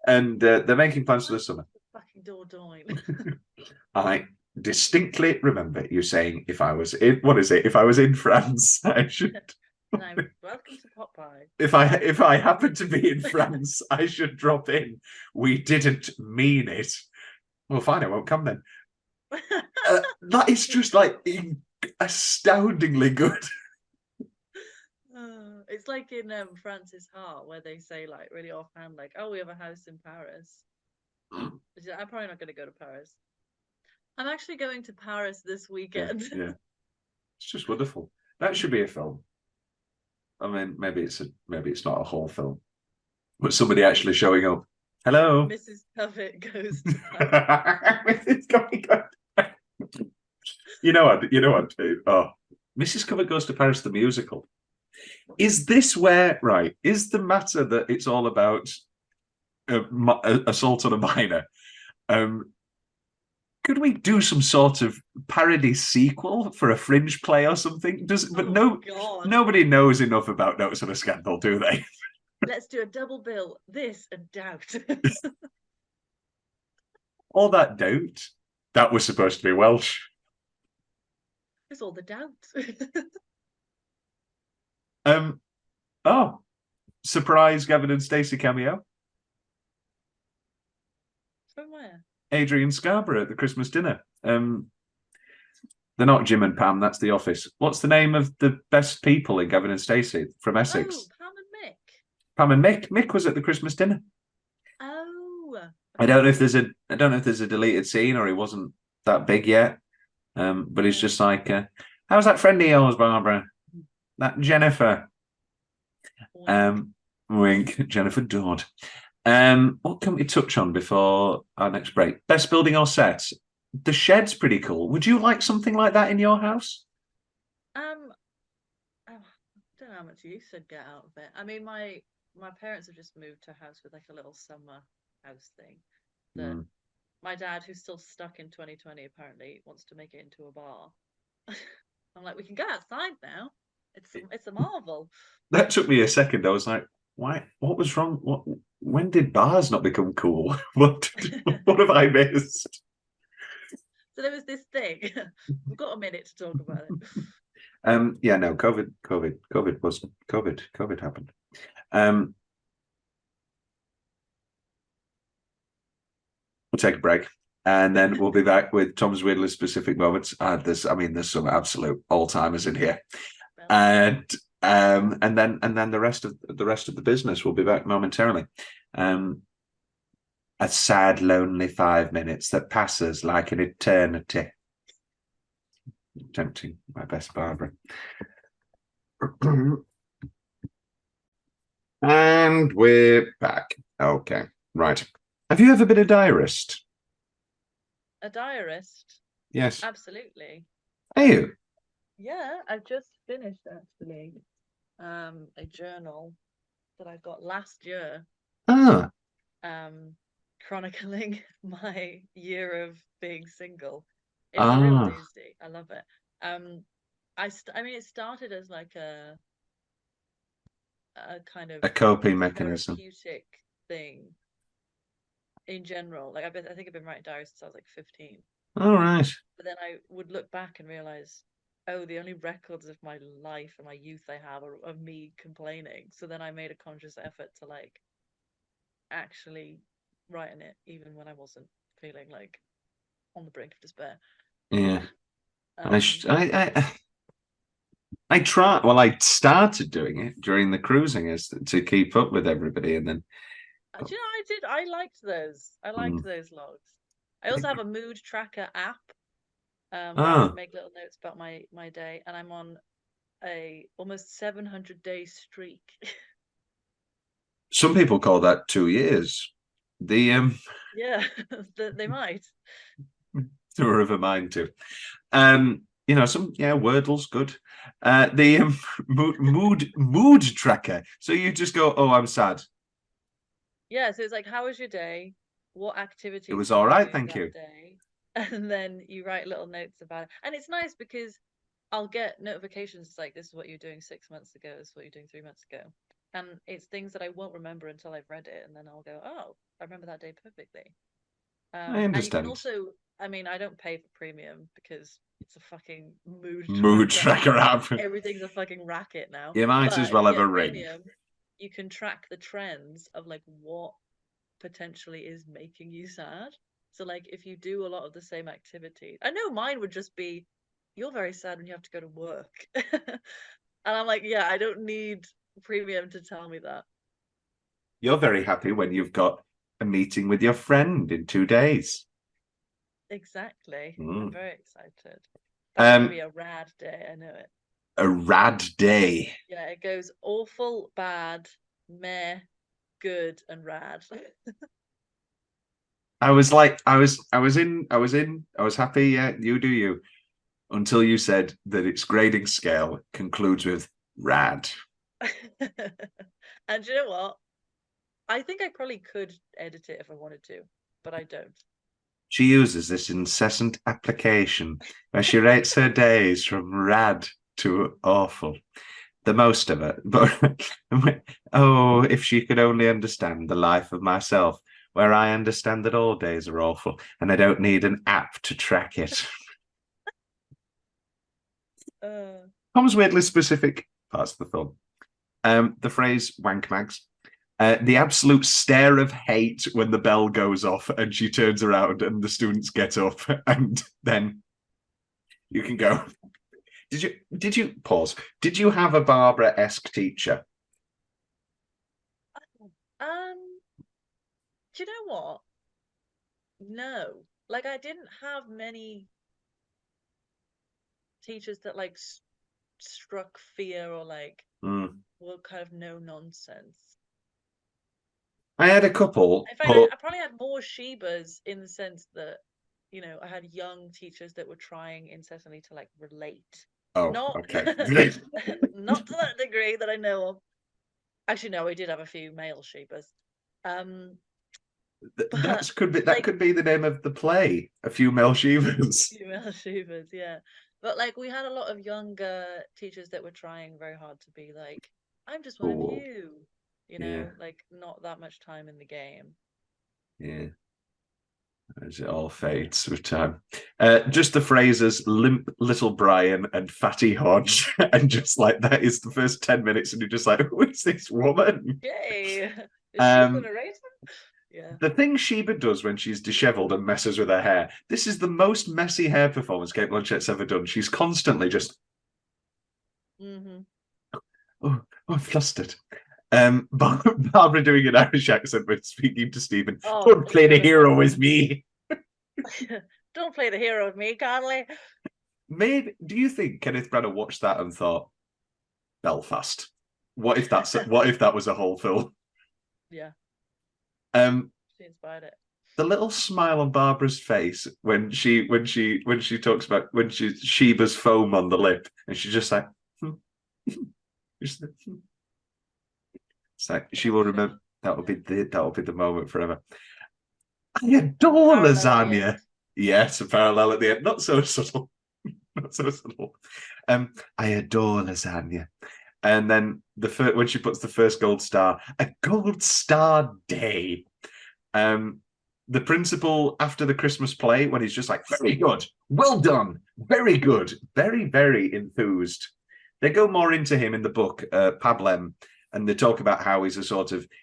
and they're making plans for the summer. Fucking Dordogne. I distinctly remember you saying, if I was in France, I should. No, welcome to Popeye. If I happen to be in France, I should drop in. We didn't mean it. Well, fine, I won't come then. That is just like astoundingly good. It's like in Francis Hart, where they say like really offhand, like, "Oh, we have a house in Paris." I'm probably not going to go to Paris. I'm actually going to Paris this weekend. Yeah. It's just wonderful. That should be a film. I mean, maybe it's not a whole film, but somebody actually showing up. Hello, Mrs. Covett goes to Paris. You know what, Dave? Oh, Mrs. Covett Goes to Paris, the musical. Is this where, right, is the matter that it's all about assault on a minor? Could we do some sort of parody sequel for a Fringe play or something? Nobody knows enough about Notes on a Scandal, do they? Let's do a double bill. This and Doubt. All that Doubt. That was supposed to be Welsh. It's all the doubt. Oh, surprise Gavin and Stacey cameo. From where? Adrian Scarborough at the Christmas dinner. They're not Jim and Pam, that's The Office. What's the name of the best people in Gavin and Stacey from Essex? Oh, Pam and Mick. Pam and Mick. Mick was at the Christmas dinner. Oh. I don't know if there's a deleted scene or he wasn't that big yet. But it's just like, how's that friend of yours, Barbara? That Jennifer. Wink, Jennifer Dodd. What can we touch on before our next break? Best building or set? The shed's pretty cool. Would you like something like that in your house? I don't know how much use I'd get out of it. I mean, my parents have just moved to a house with like a little summer house thing that my dad, who's still stuck in 2020, apparently wants to make it into a bar. I'm like, we can go outside now. It's a marvel. That took me a second. I was like, why? What was wrong? When did bars not become cool? What have I missed? So there was this thing. We've got a minute to talk about it. Yeah, no, COVID happened. We'll take a break, and then we'll be back with Tom's weirdly specific moments. There's some absolute all-timers in here, and then the rest of the business will be back momentarily. A sad, lonely 5 minutes that passes like an eternity. Tempting, my best Barbara. And we're back. Okay, right. Have you ever been a diarist? A diarist? Yes. Absolutely. Are you? Yeah, I've just finished actually a journal that I got last year. Ah. Chronicling my year of being single. It's a real doozy. I love it. I mean, it started as like a kind of a coping mechanism, therapeutic thing in general. Like I think I've been writing diaries since I was like 15. All right. But then I would look back and realize, oh, the only records of my life and my youth I have are of me complaining. So then I made a conscious effort to like actually writing it, even when I wasn't feeling like on the brink of despair. Yeah. I tried. Well, I started doing it during the cruising as to keep up with everybody, and then. Do you know, I liked those. I liked those logs. I also have a mood tracker app. Where I make little notes about my day, and I'm on a almost 700-day streak. Some people call that 2 years. Yeah, they might. Or of a mind to. Wordle's good. The mood tracker. So you just go, oh, I'm sad. Yeah, so it's like, how was your day? What activities? It was all right, thank you. Day? And then you write little notes about it. And it's nice because I'll get notifications like, this is what you're doing 6 months ago, this is what you're doing 3 months ago. And it's things that I won't remember until I've read it. And then I'll go, oh, I remember that day perfectly. I understand. And you can also, I mean, I don't pay for premium because it's a fucking mood tracker app. Everything's a fucking racket now. You might as well have a ring. Premium, you can track the trends of like what potentially is making you sad. So like if you do a lot of the same activity, I know mine would just be, you're very sad when you have to go to work. And I'm like, yeah, I don't need premium to tell me that. You're very happy when you've got a meeting with your friend in 2 days. Exactly. I'm very excited. That's gonna be a rad day, I know it. A rad day. Yeah, it goes awful, bad, meh, good, and rad. I was happy, yeah, you do you. Until you said that its grading scale concludes with rad. And you know what? I think I probably could edit it if I wanted to, but I don't. She uses this incessant application where she rates her days from rad to awful. The most of it. But oh, if she could only understand the life of myself, where I understand that all days are awful and I don't need an app to track it. Tom's weirdly specific parts of the film. The phrase wank mags. The absolute stare of hate when the bell goes off and she turns around and the students get up, and then you can go. Did you pause? Did you have a Barbara-esque teacher? Do you know what? No. Like I didn't have many teachers that like struck fear or like were kind of no nonsense. I had a couple. In fact, I probably had more Shebas in the sense that, you know, I had young teachers that were trying incessantly to like relate. Oh, okay. Not to that degree that I know of. Actually, no, we did have a few male Shebas. That could be the name of the play. A few male Shebas. Female Shebas, yeah. But like we had a lot of younger teachers that were trying very hard to be like, I'm just one of you. You know, like not that much time in the game. Yeah. As it all fades with time. Just the phrases limp little Brian and fatty Hodge. And just like that is the first 10 minutes, and you're just like, who is this woman? Yay! Is she the narrator? Yeah. The thing Sheba does when she's disheveled and messes with her hair, this is the most messy hair performance Cate Blanchett's ever done. She's constantly oh, I'm flustered. Barbara doing an Irish accent when speaking to Stephen. Don't play the hero with me. Don't play the hero with me, Conley. Do you think Kenneth Branagh watched that and thought, Belfast? What if that was a whole film? Yeah. She inspired it. The little smile on Barbara's face when she talks about when she's Sheba's foam on the lip, and she's just like, it's like she will remember. That will be the moment forever. I adore lasagna. Yes, a parallel at the end. Not so subtle. Not so subtle. I adore lasagna. And then when she puts the first gold star, a gold star day. The principal after the Christmas play, when he's just like, very good, well done, very good, very, very enthused. They go more into him in the book, Pablem, and they talk about how he's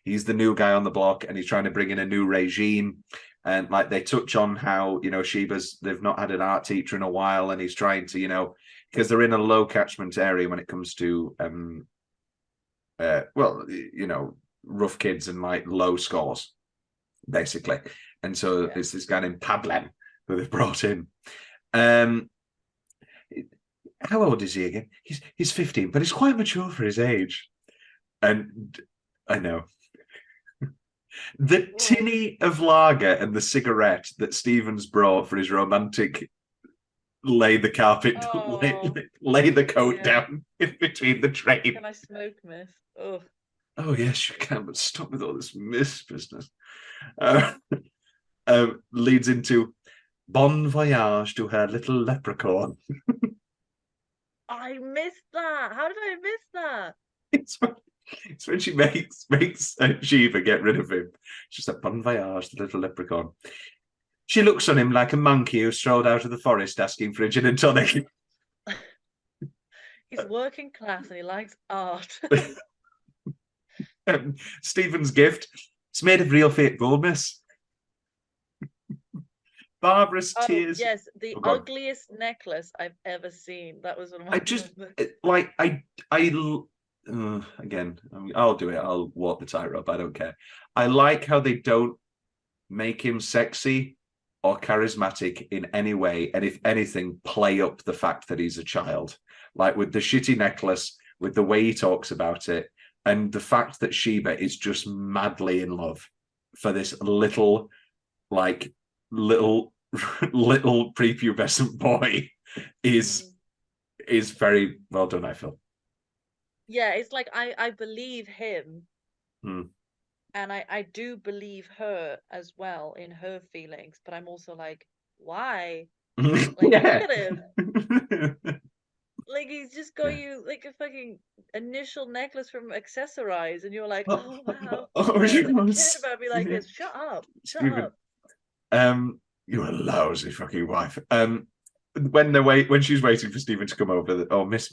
he's the new guy on the block and he's trying to bring in a new regime. And like they touch on how, they've not had an art teacher in a while, and he's trying to, because they're in a low catchment area when it comes to, rough kids and like low scores, basically. And so it's this guy named Pablem who they've brought in. How old is he again? He's 15, but he's quite mature for his age. And I know. The tinny of lager and the cigarette that Stevens brought for his romantic lay the carpet, lay the coat down in between the train. Can I smoke, miss? Oh, yes, you can, but stop with all this miss business. Leads into bon voyage to her little leprechaun. I missed that. How did I miss that? It's when she makes Shiva get rid of him. She's like, bon voyage, the little leprechaun. She looks on him like a monkey who strolled out of the forest asking for a gin and tonic. He's working class and he likes art. Stephen's gift, it's made of real fake gold, miss. Barbara's tears. Yes, the ugliest necklace I've ever seen. That was one of my again, I'll do it. I'll walk the tightrope. I don't care. I like how they don't make him sexy or charismatic in any way, and if anything, play up the fact that he's a child. Like with the shitty necklace, with the way he talks about it, and the fact that Sheba is just madly in love for this little prepubescent boy is very well done, I feel. Yeah, it's like I believe him, and I do believe her as well in her feelings, but I'm also like, why? Like, look at him. Like, he's just got you like a fucking initial necklace from Accessorize, and you're like, oh wow. Cared about me like this. Shut up. You're a lousy fucking wife. When she's waiting for Stephen to come over, miss,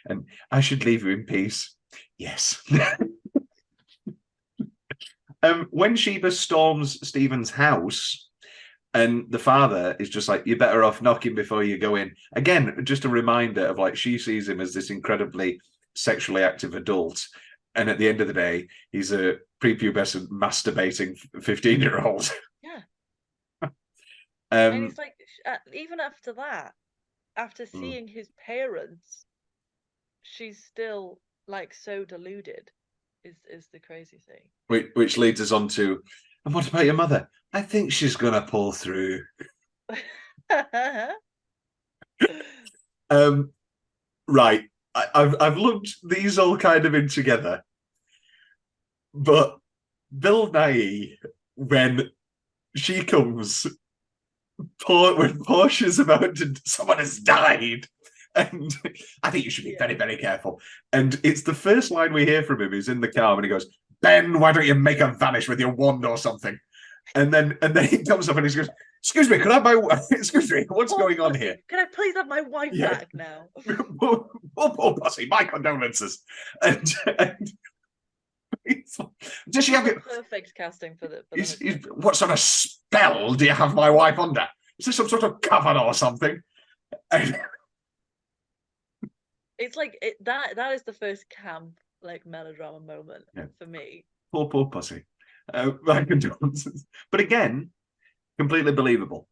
and I should leave you in peace. Yes. When Sheba storms Stephen's house, and the father is just like, you're better off knocking before you go in. Again, just a reminder of like, she sees him as this incredibly sexually active adult, and at the end of the day, he's a prepubescent masturbating 15-year-old. Yeah. And it's like, even after that, after seeing his parents, she's still like so deluded. Is the crazy thing. Which leads us on to, and what about your mother? I think she's gonna pull through. Right. I've looked these all kind of in together, but Bill Nighy, when she comes, when Portia's about to, someone has died, and I think you should be very, very careful. And it's the first line we hear from him is in the car when he goes, Ben, why don't you make her vanish with your wand or something? And then he comes up and he goes, Excuse me, could I have my... Excuse me, what's Poor going on pussy. here? Can I please have my wife Yeah. back now? Poor pussy, my condolences. And does she have it? Perfect casting for the husband. What sort of spell do you have my wife under? Is this some sort of coven or something? It's like that is the first camp like melodrama moment for me. Poor pussy. My condolences. But again, completely believable.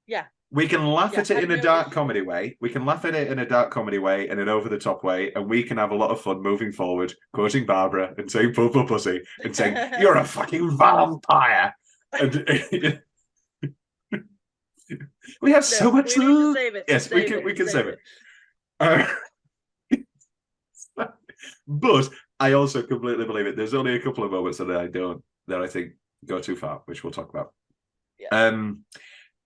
Yeah. We can laugh at it in a dark issue. comedy way. We can laugh at it in a dark comedy way and an over-the-top way, and we can have a lot of fun moving forward, quoting Barbara and saying "poor pussy" and saying "you're a fucking vampire." And we have so much. We need to save it. Yes, we can save it. But I also completely believe it. There's only a couple of moments that I think go too far, which we'll talk about. Yeah.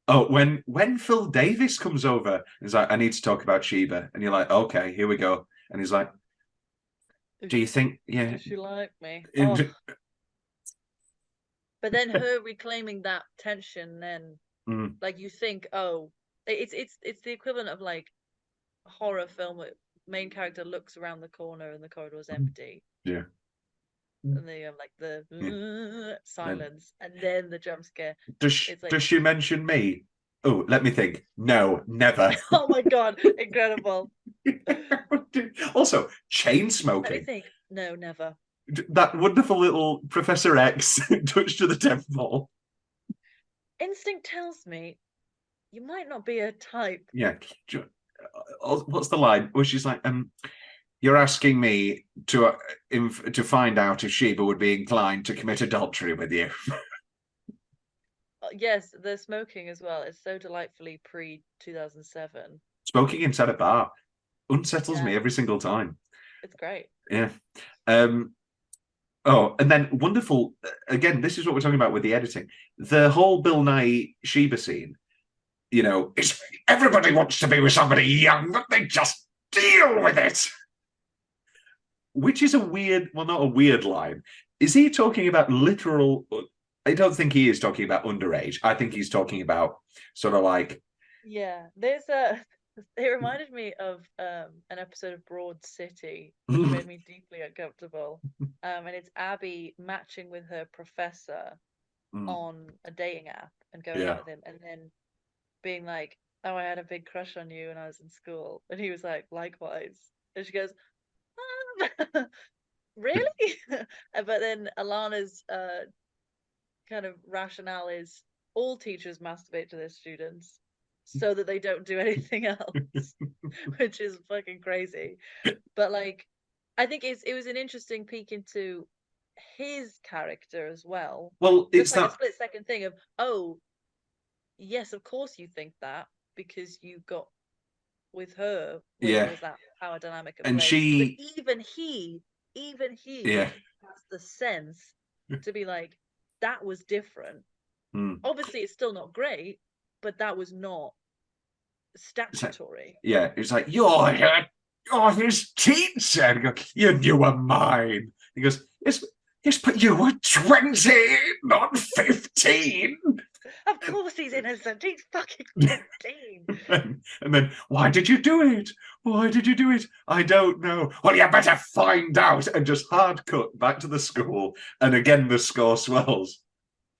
Oh, when Phil Davis comes over, he's like, "I need to talk about Sheba," and you're like, "Okay, here we go." And he's like, "Do you think? Yeah, does she like me?" Oh. But then her reclaiming that tension, then like you think, oh, it's the equivalent of like a horror film where main character looks around the corner and the corridor's empty. Yeah. And they have like the silence, and then the jump scare. Does she mention me? Oh, let me think. No, never. Oh my god, incredible. Also, chain smoking. Let me think. No, never. That wonderful little Professor X touch to the temple. Instinct tells me you might not be a type. Yeah. What's the line? Well, she's like, "You're asking me to find out if Sheba would be inclined to commit adultery with you." Yes, the smoking as well. It's so delightfully pre-2007. Smoking inside a bar unsettles me every single time. It's great. Yeah. Oh, and then wonderful. Again, this is what we're talking about with the editing. The whole Bill Nighy Sheba scene. You know, everybody wants to be with somebody young, but they just deal with it. Which is a weird, well, not a weird line. Is he talking about literal? I don't think he is talking about underage. I think he's talking about sort of like. Yeah, it reminded me of an episode of Broad City, which made me deeply uncomfortable. And it's Abby matching with her professor on a dating app and going out with him, and then being like, "Oh, I had a big crush on you when I was in school," and he was like, "Likewise," and she goes, "Really?" But then Alana's kind of rationale is all teachers masturbate to their students so that they don't do anything else, which is fucking crazy. But like, I think it was an interesting peek into his character as well. Well, it's like that a split-second thing of, oh, yes, of course you think that because you got with her when there was that power dynamic at and play. But even he has the sense to be like, that was different. Obviously, it's still not great, but that was not statutory. Yeah, it's like, you're his teacher. And go, "You knew were mine." He goes, yes, but you were 20, not 15. Of course he's innocent. He's fucking 15. And then, "Why did you do it? Why did you do it?" "I don't know." "Well, you better find out." And just hard cut back to the school. And again, the score swells.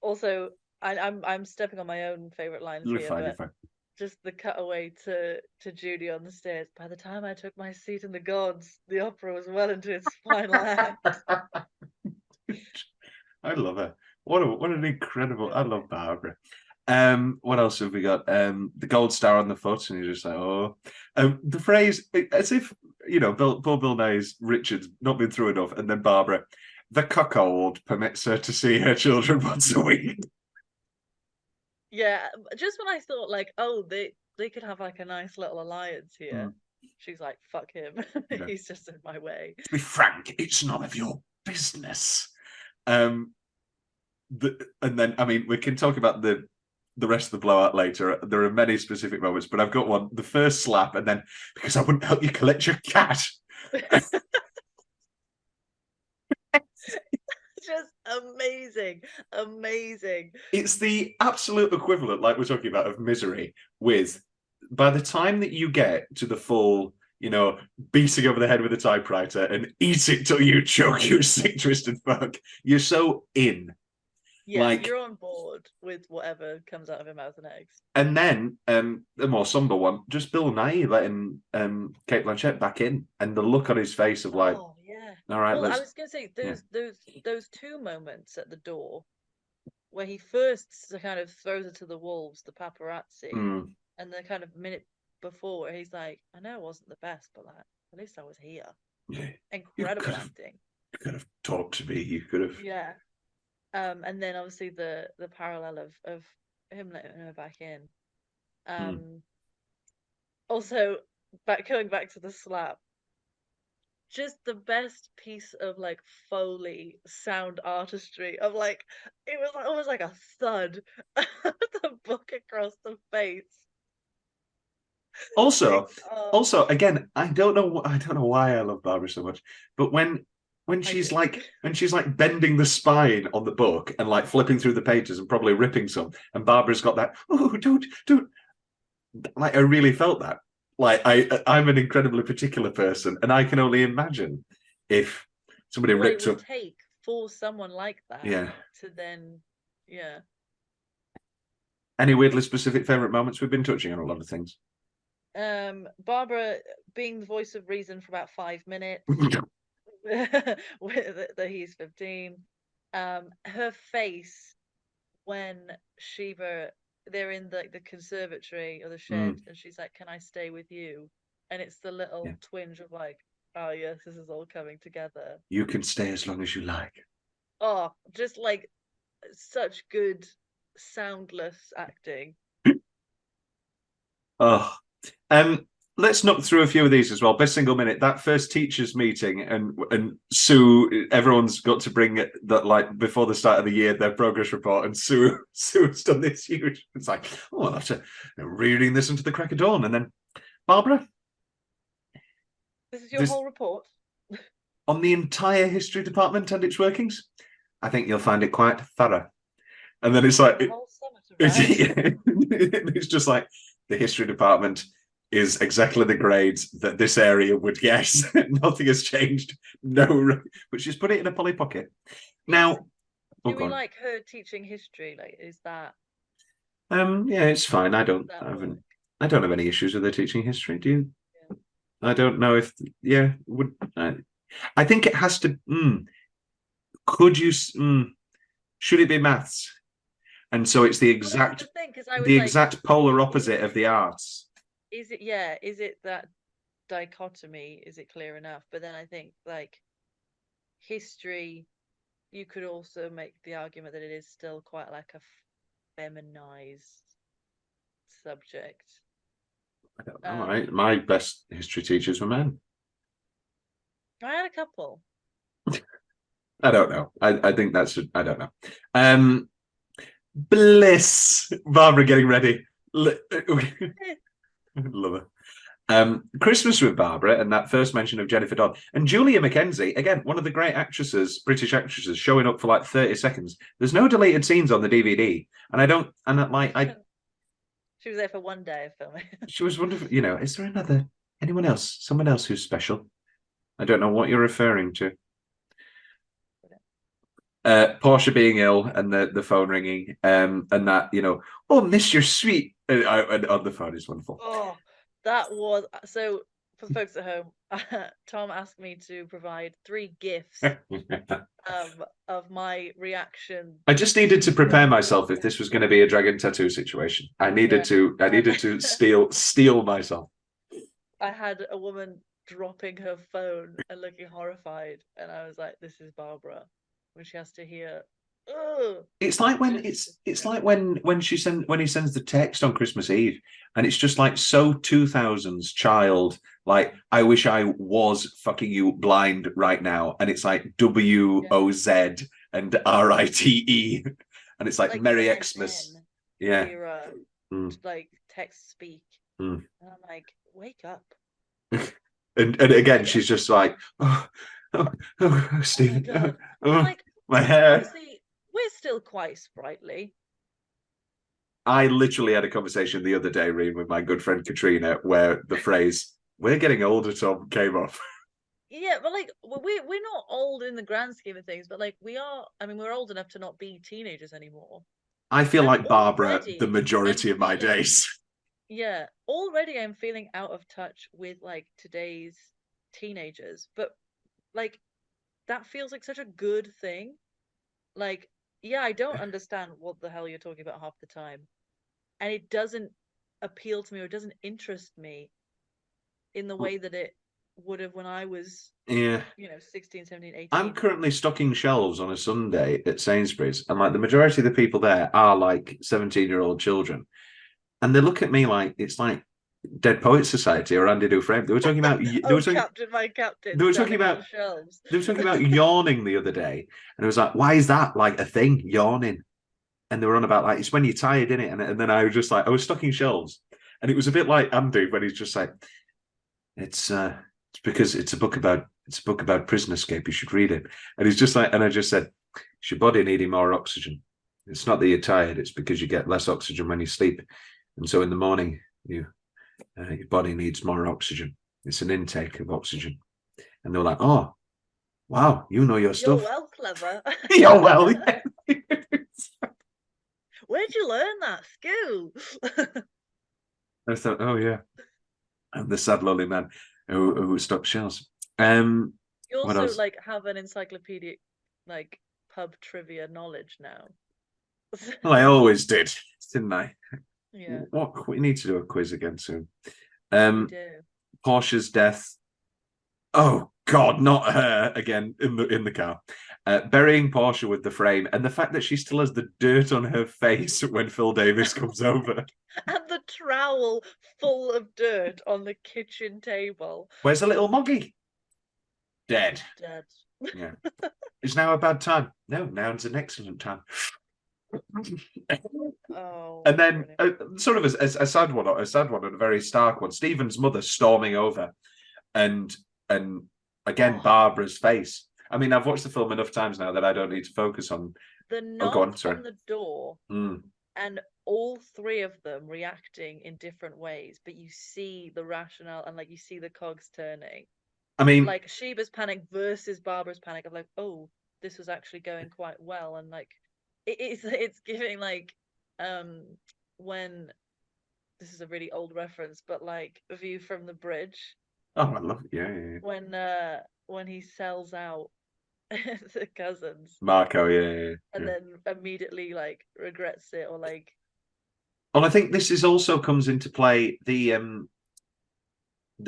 Also, I'm stepping on my own favourite lines You're here, fine, but you're fine. just the cutaway to Judi on the stairs. "By the time I took my seat in the gods, the opera was well into its final act." I love her. What an incredible. I love Barbara. What else have we got? The gold star on the foot, and you're just like, oh. The phrase, as if, you know, poor Bill Nighy's Richard's not been through enough, and then Barbara, "The cuckold permits her to see her children once a week." Yeah, just when I thought like, oh, they could have like a nice little alliance here. She's like, fuck him. He's just in my way. To be frank, it's none of your business. And then, I mean, we can talk about the rest of the blowout later. There are many specific moments, but I've got one. The first slap, and then, "Because I wouldn't help you collect your cat." just amazing. It's the absolute equivalent, like we're talking about, of Misery. With by the time that you get to the full, beating over the head with a typewriter and eat it till you choke, you sick twisted fuck, you're so in. Yeah, you're on board with whatever comes out of her mouth next. And then the more somber one, just Bill Nighy letting Cate Blanchett back in, and the look on his face of like, oh yeah, all right, well, I was gonna say those two moments at the door where he first kind of throws her to the wolves, the paparazzi, and the kind of minute before where he's like, I know it wasn't the best, but like, at least I was here. Yeah. Incredible acting. You could have talked to me. You could have. Yeah. And then obviously the parallel of him letting her back in. Also, going back to the slap, just the best piece of like Foley sound artistry of like, it was like, almost like a thud the book across the face. Also, again, I don't know why I love Barbara so much, but when she's like bending the spine on the book and like flipping through the pages and probably ripping some, and Barbara's got that, oh, don't, like, I really felt that. Like, I'm an incredibly particular person, and I can only imagine if somebody ripped up. Take for someone like that, to then, Any weirdly specific favorite moments? We've been touching on a lot of things. Barbara being the voice of reason for about 5 minutes. That he's 15. Her face when they're in the conservatory or the shed, and she's like, can I stay with you? And it's the little twinge of like, oh yes, this is all coming together. You can stay as long as you like. Oh, just like such good soundless acting. Let's knock through a few of these as well. Best single minute, that first teachers meeting, and Sue, everyone's got to bring it that, like, before the start of the year, their progress report, and Sue's done this huge, it's like, oh, I'll have to reading this into the crack of dawn. And then Barbara, this is your whole report on the entire history department and its workings. I think you'll find it quite thorough. And then it's like, it's just like, the history department is exactly the grades that this area would get. Nothing has changed. No, but she's put it in a Polly Pocket. Now, do we like her teaching history? Like, is that? Yeah, it's fine. I don't have any issues with her teaching history. Do you? Yeah. I don't know if. Yeah, would I think it has to. Could you? Should it be maths? And so it's the exact exact polar opposite of the arts. Is it? Yeah. Is it that dichotomy? Is it clear enough? But then I think like history, you could also make the argument that it is still quite like a feminized subject. I don't know. My best history teachers were men. I had a couple. I don't know. I think that's. I don't know. Bliss. Barbara getting ready. Love her. Christmas with Barbara and that first mention of Jennifer Dodd and Julia McKenzie, again, one of the great actresses, British actresses, showing up for like 30 seconds. There's no deleted scenes on the DVD, and I don't. And I. She was there for one day of filming. She was wonderful. You know, is there anyone else, someone else who's special? I don't know what you're referring to. Portia being ill and the phone ringing, and that, you know, oh, miss your sweet, and on the phone is wonderful. Oh, that was so. For folks at home, Tom asked me to provide 3 gifs of my reaction. I just needed to prepare myself if this was going to be a dragon tattoo situation. I needed to steel myself. I had a woman dropping her phone and looking horrified, and I was like, "This is Barbara." When she has to hear, ugh. It's like when when he sends the text on Christmas Eve, and it's just like so 2000s child, like, I wish I was fucking you blind right now, and it's like WOZ and RITE, and it's like Merry Xmas, era, like text speak, and I'm like, wake up. and again, she's just like, oh, Stephen. Like, My hair. Honestly, we're still quite sprightly. I literally had a conversation the other day, Rhian, with my good friend Katrina, where the phrase "we're getting older, Tom" came off. Yeah, but like we're not old in the grand scheme of things, but like we are. I mean, we're old enough to not be teenagers anymore. I feel And like Barbara the already majority I'm of my feeling- days. Yeah, already I'm feeling out of touch with like today's teenagers, but like that feels like such a good thing. Like, yeah, I don't understand what the hell you're talking about half the time, and it doesn't appeal to me or it doesn't interest me in the way that it would have when I was, Yeah. 16, 17, 18. I'm currently stocking shelves on a Sunday at Sainsbury's, and like the majority of the people there are like 17-year-old children. And they look at me like it's like Dead Poets Society or Andy Dufresne. They were talking about Captain, my captain. they were talking about shelves. They were talking about yawning the other day, and it was like, why is that like a thing, yawning? And they were on about like it's when you're tired, innit? And then I was just like, I was stocking shelves, and it was a bit like Andy when he's just like, it's because it's a book about prison escape. You should read it. And he's just like, and I just said, it's your body needing more oxygen. It's not that you're tired; it's because you get less oxygen when you sleep, and so in the morning your body needs more oxygen. It's an intake of oxygen. And they were like, oh, wow, you know your stuff. You're well clever. You're well. Yeah. Where'd you learn that skill? I thought, oh yeah, and the sad lonely man who stocked shelves. You also like have an encyclopedic like pub trivia knowledge now. Well, I always did, didn't I? Yeah. What we need to do a quiz again soon. We do. Portia's death. Oh God, not her again in the car. Burying Portia with the frame, and the fact that she still has the dirt on her face when Phil Davis comes over. And the trowel full of dirt on the kitchen table. Where's the little Moggy? Dead. Dead. Yeah. Is now a bad time? No, now's an excellent time. Oh. And then sort of a sad one, and a very stark one. Stephen's mother storming over, and again Barbara's face. I mean, I've watched the film enough times now that I don't need to focus on the knock on the door, and all three of them reacting in different ways, but you see the rationale and like you see the cogs turning. I mean, like Sheba's panic versus Barbara's panic of like, oh, this was actually going quite well, and like it's giving like when this is a really old reference, but like A View from the Bridge. Oh, I love it. Yeah. When he sells out the cousins, Marco, yeah. And then immediately like regrets it or like. Well, I think this is also comes into play the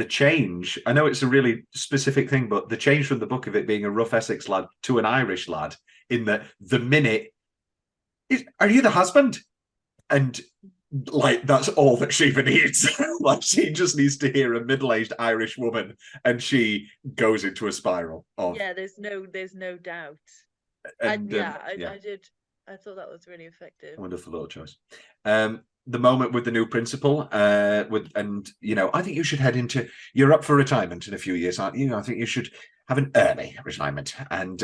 change. I know it's a really specific thing, but the change from the book of it being a rough Essex lad to an Irish lad in the minute is, are you the husband? And like that's all that Sheba needs. Like she just needs to hear a middle-aged Irish woman, and she goes into a spiral of there's no doubt. And I thought that was really effective. Wonderful little choice. The moment with the new principal, I think you should you're up for retirement in a few years, aren't you? I think you should have an early retirement. And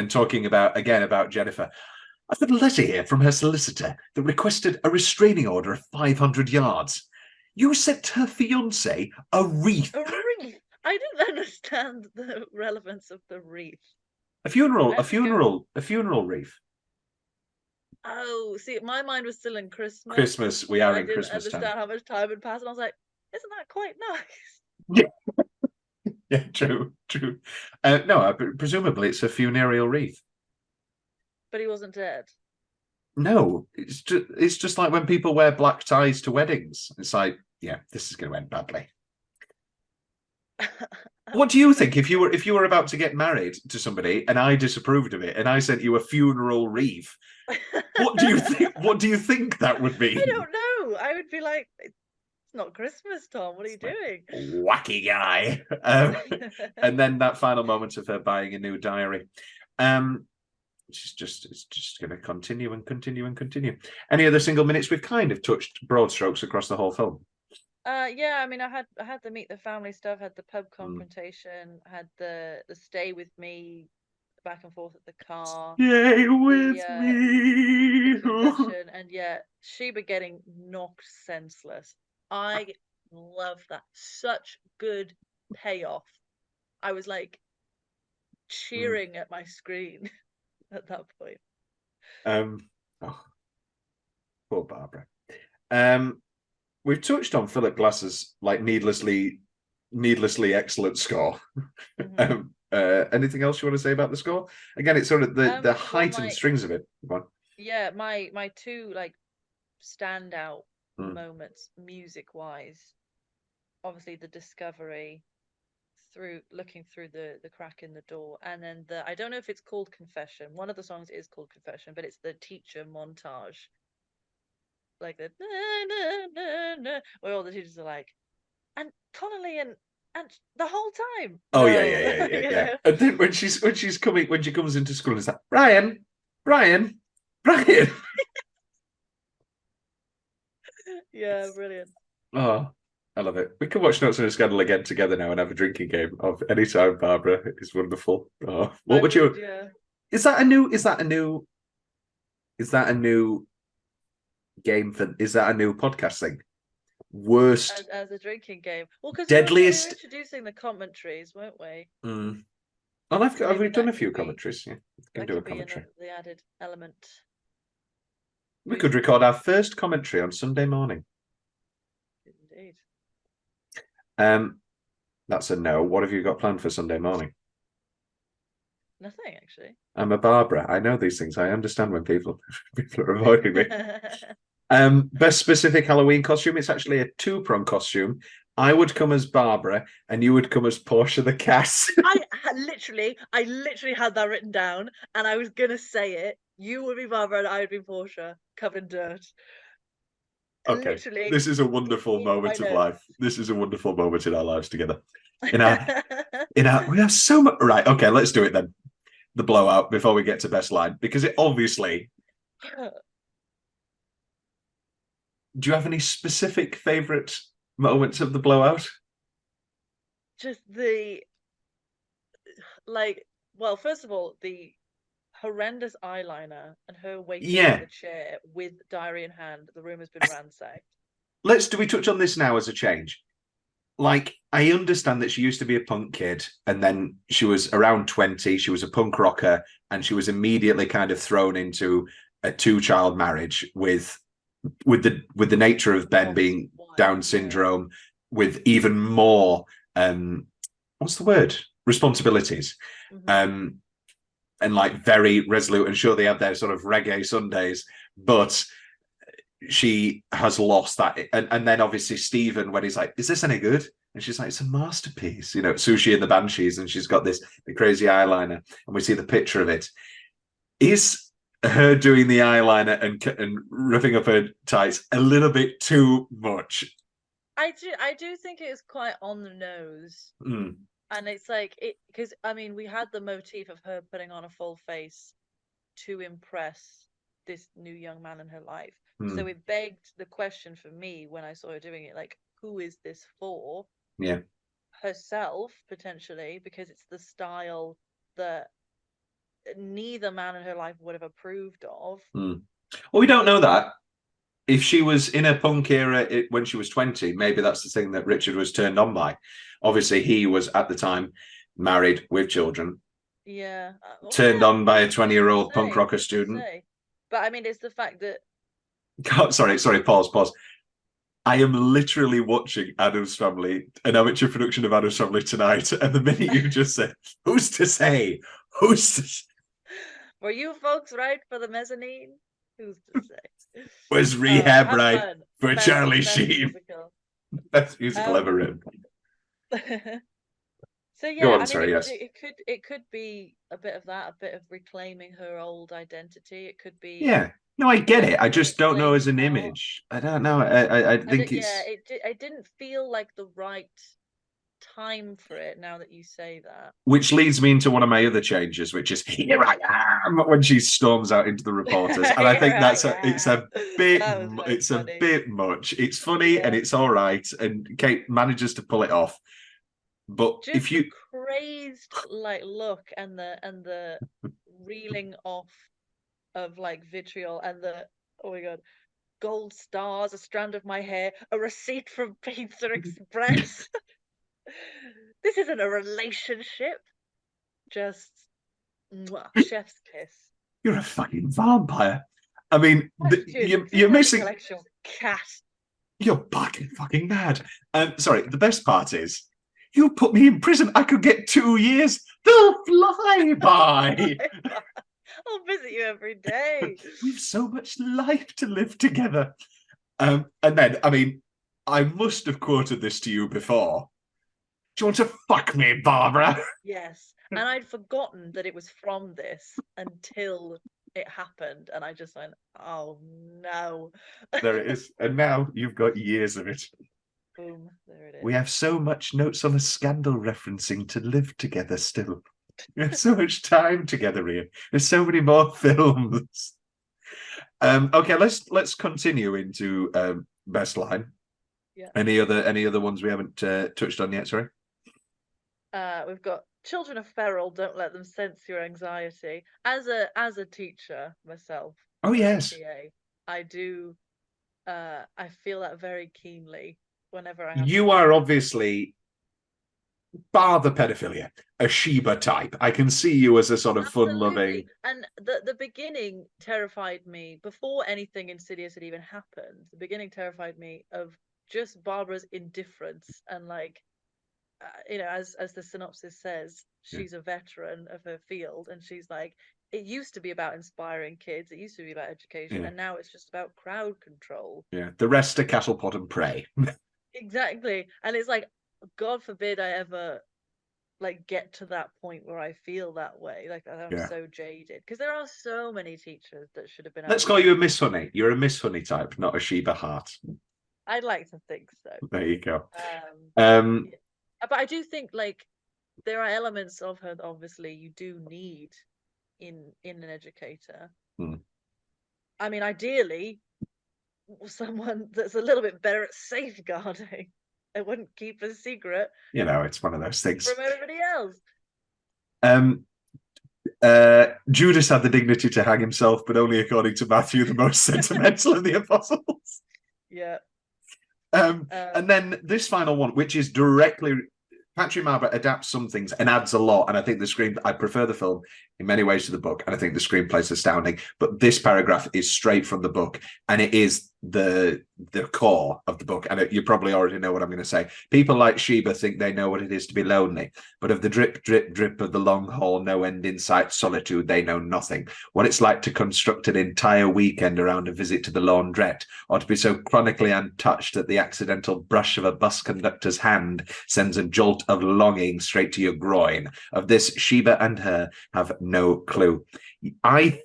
talking about Jennifer. I've got a letter here from her solicitor that requested a restraining order of 500 yards. You sent her fiancé a wreath. A wreath? I didn't understand the relevance of the wreath. A funeral wreath. Oh, see, my mind was still in Christmas. Christmas, we are in Christmas time. I didn't understand how much time had passed, and I was like, isn't that quite nice? Yeah, true. No, presumably it's a funereal wreath. But he wasn't dead. No, it's just like when people wear black ties to weddings. It's like, yeah, this is going to end badly. What do you think if you were about to get married to somebody and I disapproved of it and I sent you a funeral wreath? What do you think? What do you think that would be? I don't know. I would be like, it's not Christmas, Tom. What are you doing? Wacky guy. And then that final moment of her buying a new diary. It's just going to continue and continue and continue. Any other single minutes? We've kind of touched broad strokes across the whole film. Yeah, I mean, I had the meet the family stuff, had the pub confrontation, had the stay with me back and forth at the car. Stay with The me. confession, and Sheba getting knocked senseless. I love that. Such good payoff. I was like cheering at my screen at that point. Poor Barbara. We've touched on Philip Glass's like needlessly excellent score. Anything else you want to say about the score? Again, it's sort of the heightened strings of it. Yeah, my two like standout moments music wise, obviously the discovery through looking through the crack in the door, and then I don't know if it's called Confession. One of the songs is called Confession, but it's the teacher montage, like the where all the teachers are like, and Connolly and the whole time. Oh yeah. And then when she comes into school, it's like Rhian. Yeah, brilliant. Oh, I love it. We can watch Notes on a Scandal again together now and have a drinking game of any time, Barbara. It's wonderful. Oh, what would you? Yeah. Is that a new game for? Is that a new podcast thing? Worst as a drinking game. Well, because deadliest we're introducing the commentaries, won't we? Well, I've done a few commentaries. Yeah, can do a commentary. The added element. We could record our first commentary on Sunday morning. Indeed. That's a no. What have you got planned for Sunday morning? Nothing, actually. I'm a Barbara. I know these things. I understand when people are avoiding me. Best specific Halloween costume. It's actually a two-prong costume. I would come as Barbara, and you would come as Portia the cat. I literally had that written down, and I was gonna say it. You would be Barbara, and I would be Portia, covered in dirt. Okay, literally, this is a wonderful moment of life. This is a wonderful moment in our lives together. We have so much. Right, okay, let's do it then. The blowout before we get to best line, because it obviously. Do you have any specific favourite moments of the blowout? Just well, first of all, the horrendous eyeliner and her waiting in the chair with diary in hand. The room has been ransacked. Do we touch on this now as a change? Like, I understand that she used to be a punk kid, and then she was around 20. She was a punk rocker, and she was immediately kind of thrown into a two-child marriage with the nature of Ben being Down syndrome, with even more what's the word? Responsibilities. And like very resolute, and sure they had their sort of reggae Sundays, but she has lost that. And then obviously Stephen, when he's like, is this any good? And she's like, it's a masterpiece, you know, Sushi and the Banshees, and she's got the crazy eyeliner, and we see the picture of it. Is her doing the eyeliner and ripping up her tights a little bit too much? I do think it is quite on the nose. And it's like because I mean we had the motif of her putting on a full face to impress this new young man in her life. So it begged the question for me when I saw her doing it, like, who is this for? Yeah. Herself, potentially, because it's the style that neither man in her life would have approved of. Well, we don't know that. If she was in a punk era when she was 20, maybe that's the thing that Richard was turned on by. Obviously, he was at the time married with children. Yeah. Turned on by a 20-year-old punk rocker student. But I mean, it's the fact that. God, sorry, pause. I am literally watching Addams Family, an amateur production of Addams Family tonight, and the minute you just said, who's to say? Were you folks right for the mezzanine? Who's to say? Was Rehab right for Charlie Sheen? Best musical ever written. So yeah, it could be a bit of that, a bit of reclaiming her old identity. It could be. Yeah. No, I get it. I just don't know as an image. I don't know. I think it's. Yeah, it didn't feel like the right time for it. Now that you say that, which leads me into one of my other changes, which is here I am when she storms out into the reporters, and I think it's a bit much. It's funny and it's all right, and Cate manages to pull it off. But Just if you, the crazed like look and the reeling off of like vitriol and the oh my god, gold stars, a strand of my hair, a receipt from Pizza Express. This isn't a relationship. Just mwah, chef's kiss. you're a fucking vampire. I mean, Dude, you're missing. intellectual cat. You're fucking mad. Sorry, the best part is you put me in prison. I could get 2 years. They'll fly by. I'll visit you every day. We've so much life to live together. And then, I mean, I must have quoted this to you before. Do you want to fuck me, Barbara? Yes. And I'd forgotten that it was from this until it happened. And I just went, oh no. There it is. And now you've got years of it. Boom. There it is. We have so much notes on a scandal referencing to live together still. We have so much time together, Rhian. There's so many more films. Okay, let's continue into best line. Yeah. Any other ones we haven't touched on yet? Sorry. We've got children are feral. Don't let them sense your anxiety. As a teacher myself. Oh yes. PA, I do. I feel that very keenly whenever I have. You are obviously, bar the pedophilia, a Sheba type. I can see you as a sort of fun-loving. And the beginning terrified me before anything insidious had even happened. The beginning terrified me of just Barbara's indifference and like, as the synopsis says, she's a veteran of her field, and she's like, it used to be about inspiring kids, it used to be about education, and now it's just about crowd control. Yeah, the rest are cattle pot and prey. Exactly. And it's like, God forbid I ever like get to that point where I feel that way, like I'm so jaded, because there are so many teachers that should have been. Let's call you a Miss Honey. You're a Miss Honey type, not a Sheba Hart. I'd like to think so. There you go. But I do think like there are elements of her that obviously you do need in an educator. I mean, ideally someone that's a little bit better at safeguarding. I wouldn't keep a secret. It's one of those things. From everybody else. Judas had the dignity to hang himself, but only according to Matthew, the most sentimental of the apostles. Yeah. And then this final one, which is directly, Patrick Marber adapts some things and adds a lot. And I think I prefer the film in many ways to the book. And I think the screenplay is astounding. But this paragraph is straight from the book. And it is the core of the book. And you probably already know what I'm going to say. People like Sheba think they know what it is to be lonely. But of the drip, drip, drip of the long haul, no end in sight, solitude, they know nothing. What it's like to construct an entire weekend around a visit to the laundrette, or to be so chronically untouched that the accidental brush of a bus conductor's hand sends a jolt of longing straight to your groin. Of this, Sheba and her have no clue. There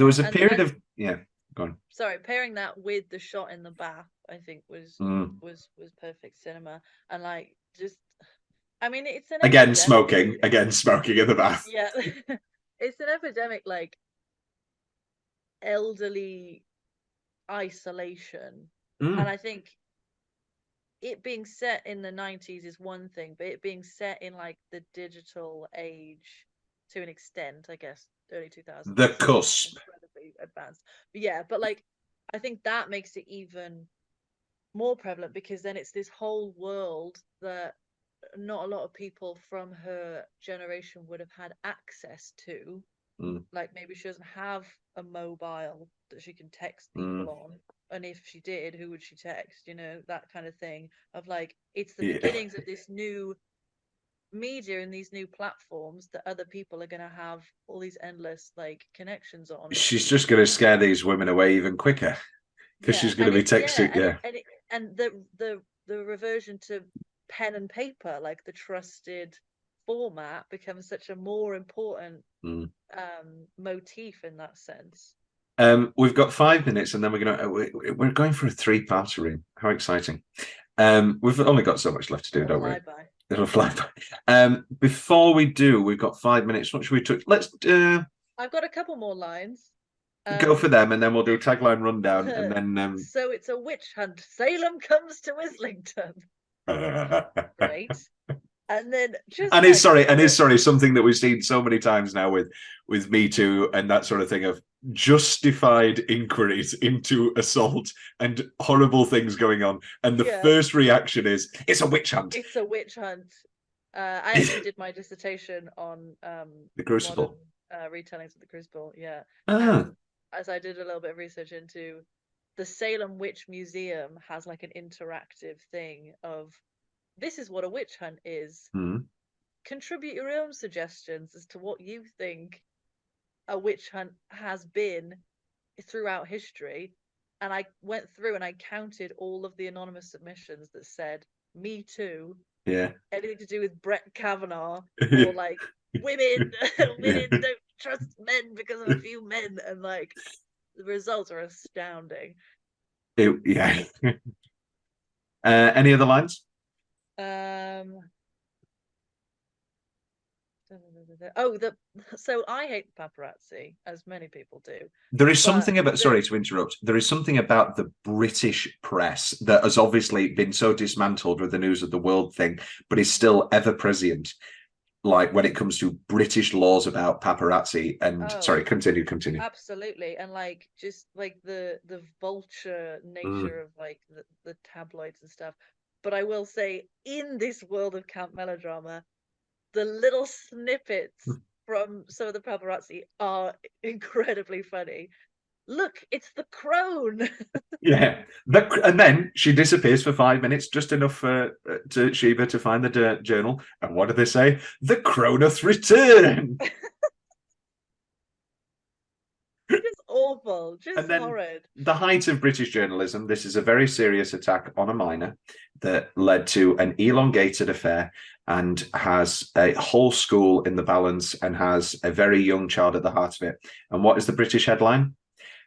was a period of go on. Sorry, pairing that with the shot in the bath, I think was perfect cinema. And like, just, I mean, it's an again smoking in the bath. Yeah, it's an epidemic, like elderly isolation, and I think it being set in the 90s is one thing, but it being set in like the digital age to an extent, I guess, early 2000s. The cusp. Incredibly advanced. But but like, I think that makes it even more prevalent, because then it's this whole world that not a lot of people from her generation would have had access to. Like, maybe she doesn't have a mobile that she can text people on. And if she did, who would she text? That kind of thing of like, it's the beginnings of this new media and these new platforms that other people are going to have all these endless like connections on. She's just going to scare these women away even quicker, because she's going to be texting. And the reversion to pen and paper, like the trusted format, becomes such a more important motif in that sense. We've got 5 minutes, and then we're going for a 3-part room. How exciting! We've only got so much left to do, don't we? It'll fly by. Before we do, we've got 5 minutes. What should we touch? Let's. I've got a couple more lines. Go for them, and then we'll do tagline rundown, and then. So it's a witch hunt. Salem comes to Islington. Great. And then just and like, it's sorry, something that we've seen so many times now with Me Too and that sort of thing of justified inquiries into assault and horrible things going on, and the first reaction is it's a witch hunt. It's a witch hunt. I actually did my dissertation on The Crucible. modern retellings of the Crucible. Yeah. As I did a little bit of research into the Salem Witch Museum has like an interactive thing of this is what a witch hunt is. Contribute your own suggestions as to what you think a witch hunt has been throughout history. And I went through and I counted all of the anonymous submissions that said Me Too. Yeah. Anything to do with Brett Kavanaugh or like women don't trust men because of a few men, and like the results are astounding. Yeah. Any other lines? So I hate the paparazzi, as many people do. There is something about, sorry to interrupt, there is something about the British press that has obviously been so dismantled with the News of the World thing, but is still ever present. Like when it comes to British laws about paparazzi and sorry, continue. Absolutely. And like just like the vulture nature of like the tabloids and stuff. But I will say, in this world of camp melodrama, the little snippets from some of the paparazzi are incredibly funny. Look, it's the crone. Yeah, and then she disappears for 5 minutes, just enough for to Sheba to find the journal. And what do they say? The Cronath return. Just awful, just horrid. The height of British journalism. This is a very serious attack on a minor that led to an elongated affair and has a whole school in the balance and has a very young child at the heart of it. And what is the British headline?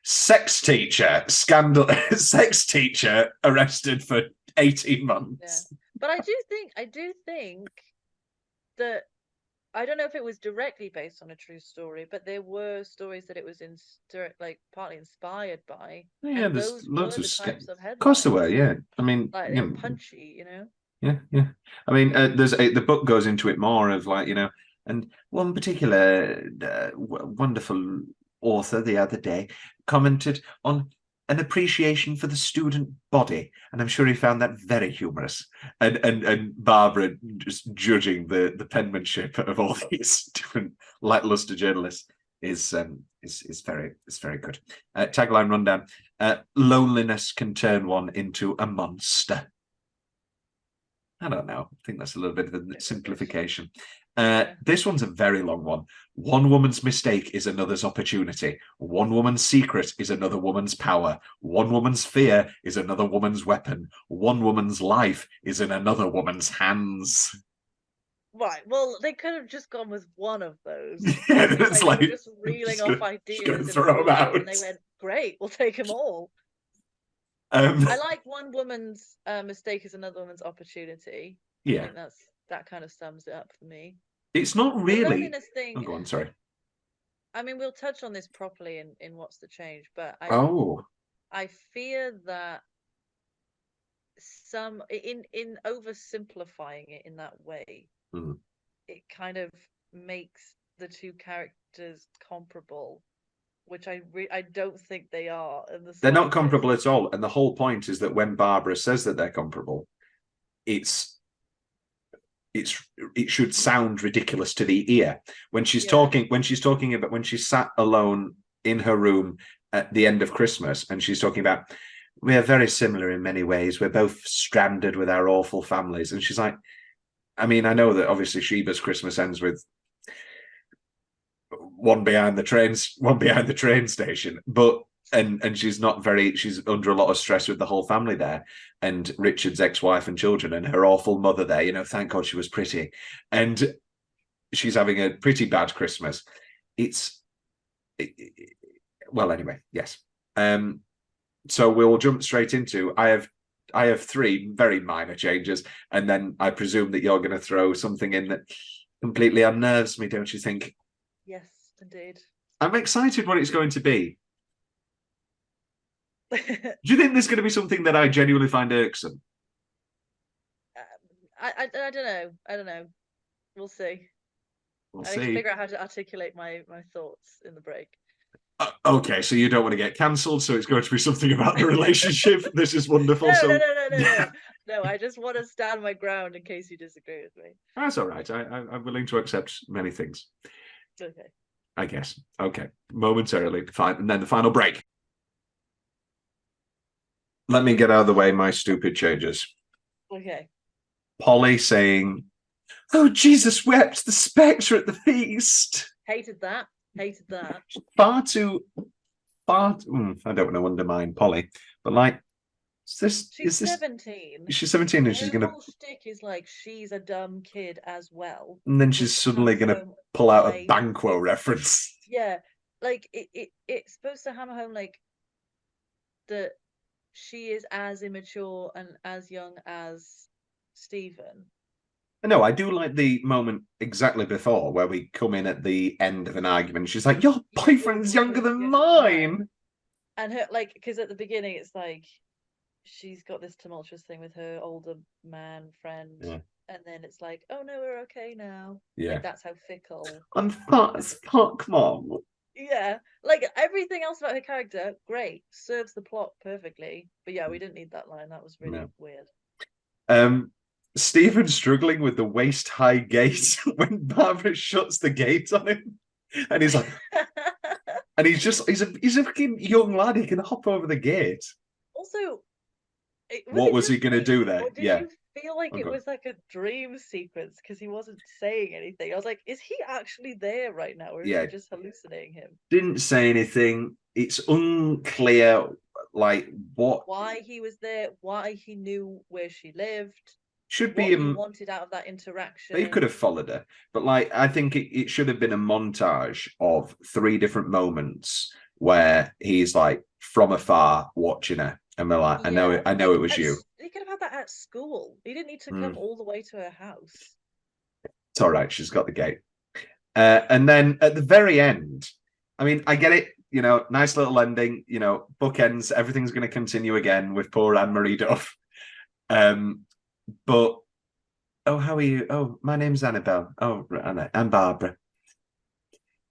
Sex teacher scandal. Sex teacher arrested for 18 months. Yeah. But I do think that I don't know if it was directly based on a true story, but there were stories that it was partly inspired by. Yeah, and there's those loads were of the types of headlines. Of course there were. Yeah, I mean, like they were punchy, you know. Yeah. I mean, the book goes into it more of like, you know, and one particular wonderful author the other day commented on an appreciation for the student body, and I'm sure he found that very humorous. And Barbara just judging the penmanship of all these different lackluster journalists is very good. Tagline rundown: loneliness can turn one into a monster. I don't know. I think that's a little bit of a simplification. This one's a very long one. One woman's mistake is another's opportunity. One woman's secret is another woman's power. One woman's fear is another woman's weapon. One woman's life is in another woman's hands. Right. Well, they could have just gone with one of those. Yeah, it's like just reeling off ideas. Throw them out. And they went, great, we'll take them all. I like one woman's mistake is another woman's opportunity. Yeah. I think that kind of sums it up for me. It's not really. The loneliness thing. Oh, go on, sorry. I mean, we'll touch on this properly in What's the Change, but I fear that some in oversimplifying it in that way, it kind of makes the two characters comparable, which I don't think they are. They're not comparable at all, and the whole point is that when Barbara says that they're comparable, it should sound ridiculous to the ear when she's talking about when she sat alone in her room at the end of Christmas, and she's talking about we are very similar in many ways. We're both stranded with our awful families, and she's like, I mean, I know that obviously Sheba's Christmas ends with one behind the train station, but and she's under a lot of stress with the whole family there, and Richard's ex-wife and children, and her awful mother there, you know, thank God she was pretty, and she's having a pretty bad Christmas. Well, anyway, yes. So we'll jump straight into I have three very minor changes, and then I presume that you're going to throw something in that completely unnerves me, don't you think? Yes, indeed. I'm excited what it's going to be. Do you think there's going to be something that I genuinely find irksome? I don't know. We'll see. We'll I need to see. figure out how to articulate my thoughts in the break. Okay, so you don't want to get cancelled, so it's going to be something about the relationship. This is wonderful. No, I just want to stand my ground in case you disagree with me. That's all right. I'm willing to accept many things. Okay. I guess. Okay. Momentarily. Fine. And then the final break. Let me get out of the way my stupid changes. Okay. Polly saying, "Oh, Jesus wept, the spectre at the feast." Hated that. I don't want to undermine Polly, but like, She's 17. She's 17 and she's Her going to, whole shtick is like she's a dumb kid as well. and then she's With suddenly going to home pull out a life. Banquo reference. Yeah, like it's supposed to hammer home like that she is as immature and as young as Stephen. No, I do like the moment exactly before where we come in at the end of an argument. She's like, "Your boyfriend's younger than mine." And her, like, because at the beginning it's like she's got this tumultuous thing with her older man friend, and then it's like, oh no, we're okay now. Yeah, like, that's how fickle. I'm fat as fuck, mom. Yeah, like everything else about her character, great, serves the plot perfectly. But yeah, we didn't need that line. That was really weird. Stephen struggling with the waist-high gate when Barbara shuts the gate on him, and he's like, and he's a fucking young lad. He can hop over the gate. Also, what was he going to do there? Did you feel like it was like a dream sequence because he wasn't saying anything? I was like, is he actually there right now, or is he just hallucinating him? Didn't say anything. It's unclear, like why he was there, why he knew where she lived. Should what be he wanted out of that interaction. They could have followed her, but like I think it should have been a montage of 3 different moments where he's like from afar watching her, and we're like, I know it was you. He could have had that at school. He didn't need to come all the way to her house. It's all right. She's got the gate. And then at the very end, I mean, I get it. You know, nice little ending. You know, bookends. Everything's going to continue again with poor Anne-Marie Duff. But oh, how are you? Oh, my name's Annabelle. Oh, Anna, I'm Barbara.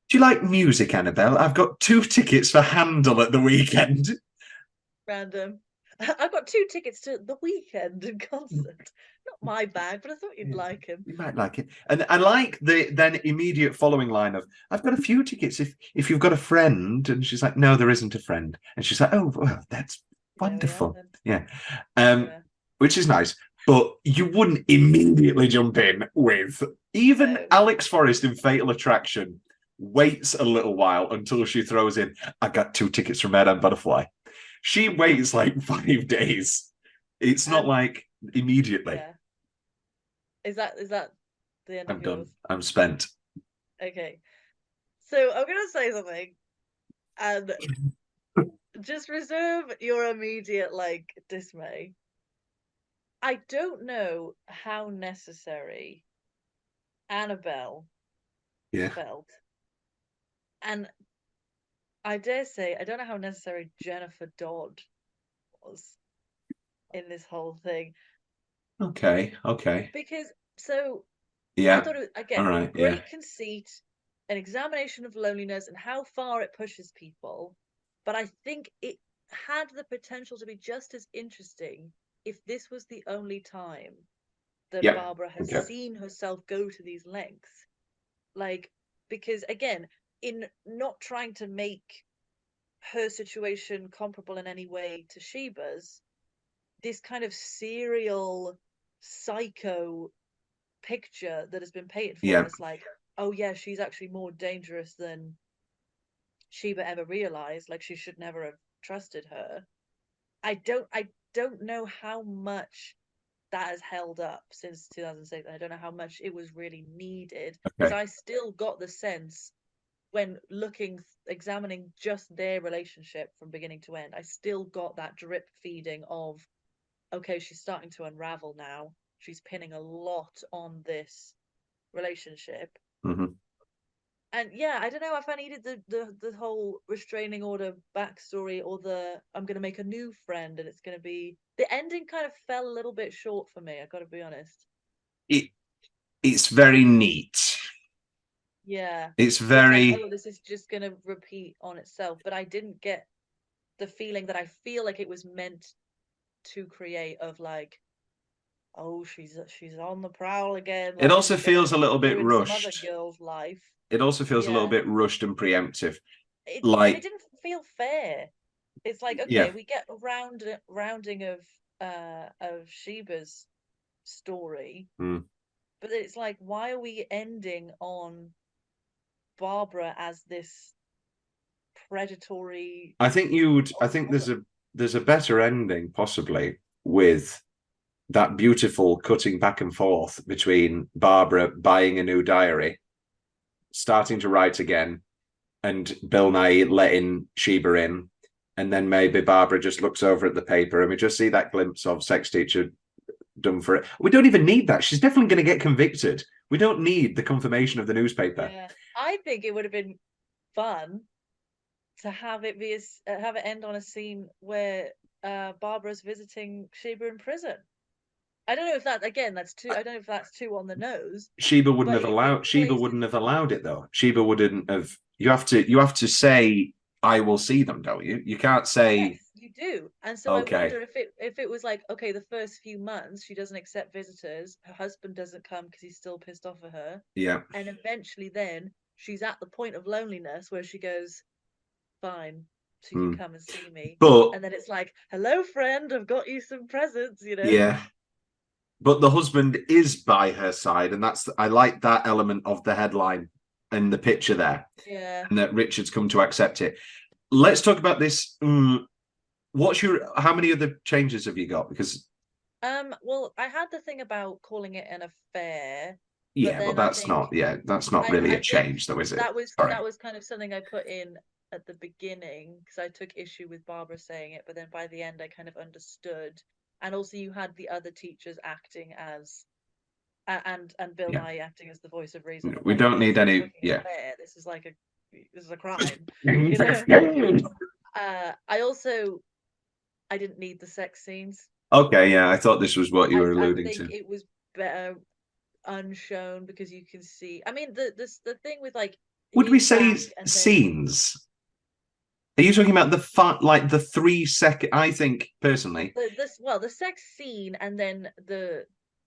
Do you like music, Annabelle? I've got 2 tickets for Handel at the weekend. Random. I've got 2 tickets to the weekend in concert. Not my bag, but I thought you'd like him. You might like it. And I like the then immediate following line of, I've got a few tickets if you've got a friend. And she's like, no, there isn't a friend. And she's like, oh, well, that's wonderful. Yeah. Which is nice. But you wouldn't immediately jump in with even Alex Forrest in Fatal Attraction waits a little while until she throws in, I got 2 tickets from Madame Butterfly. She waits like 5 days. It's not like immediately. Yeah. Is that the end I'm of done. yours? I'm spent. Okay. So I'm gonna say something, and just reserve your immediate like dismay. I don't know how necessary Annabelle felt. And I dare say, I don't know how necessary Jennifer Dodd was in this whole thing. Okay. Because, I thought it was, again, great conceit, an examination of loneliness and how far it pushes people. But I think it had the potential to be just as interesting if this was the only time that Barbara has seen herself go to these lengths. Like, because again, in not trying to make her situation comparable in any way to Sheba's, this kind of serial psycho picture that has been painted for us, like, oh yeah, she's actually more dangerous than Sheba ever realized, like she should never have trusted her. I don't know how much that has held up since 2006. I don't know how much it was really needed, because I still got the sense when examining just their relationship from beginning to end, I still got that drip feeding of, okay, she's starting to unravel now. She's pinning a lot on this relationship. And yeah, I don't know if I needed the whole restraining order backstory, or I'm going to make a new friend and it's going to be... The ending kind of fell a little bit short for me, I got to be honest. it's very neat. Yeah. It's It's very like, oh, this is just gonna repeat on itself. But I didn't get the feeling that I feel like it was meant to create of like, oh, she's on the prowl again. it Like also she's gonna feels a little bit ruin some other rushed. girl's life. It also feels a little Yeah. bit rushed and preemptive. And it Like, didn't feel fair. It's like, yeah. okay, we get a rounding of Sheba's story, Mm. but it's like, why are we ending on Barbara as this predatory? I think there's a better ending possibly with that beautiful cutting back and forth between Barbara buying a new diary, starting to write again, and Bill Nighy letting Sheba in, and then maybe Barbara just looks over at the paper and we just see that glimpse of sex teacher done for it. We don't even need that. She's definitely going to get convicted. We don't need the confirmation of the newspaper. Yeah, I think it would have been fun to have it end on a scene where Barbara's visiting Sheba in prison. I don't know if that's too. I don't know if that's too on the nose. Sheba wouldn't but have it allowed. Sheba plays wouldn't it- have allowed it though. Sheba wouldn't have. You have to say, "I will see them," don't you? You can't say, Yes, you do. And so I Okay. wonder if it was like, okay, the first few months she doesn't accept visitors, her husband doesn't come because he's still pissed off at her, "Yeah, and eventually then she's at the point of loneliness where she goes, fine, she can come and see me. but And then it's like, hello, friend, I've got you some presents, you know? yeah." But the husband is by her side, and I like that element of the headline and the picture there, Yeah. and that Richard's come to accept it. Let's talk about this. How many other changes have you got? Because Well, I had the thing about calling it an affair. yeah, then but I that's think not. Yeah, that's not really I a change, though, is it? that was Sorry. that was kind of something I put in at the beginning because I took issue with Barbara saying it, but then by the end I kind of understood. And also you had the other teachers acting as and Bill Yeah. Nighy acting as the voice of reason. We Like, don't this need isn't a any. fucking Yeah. affair. This is a crime. You know? I didn't need the sex scenes. Okay, yeah, I thought this was what you were I alluding think to. it was better unshown because you can see. I mean, the thing with like. Would we him say back and then- scenes? Are you talking about like the 3 second? I think personally, the sex scene and then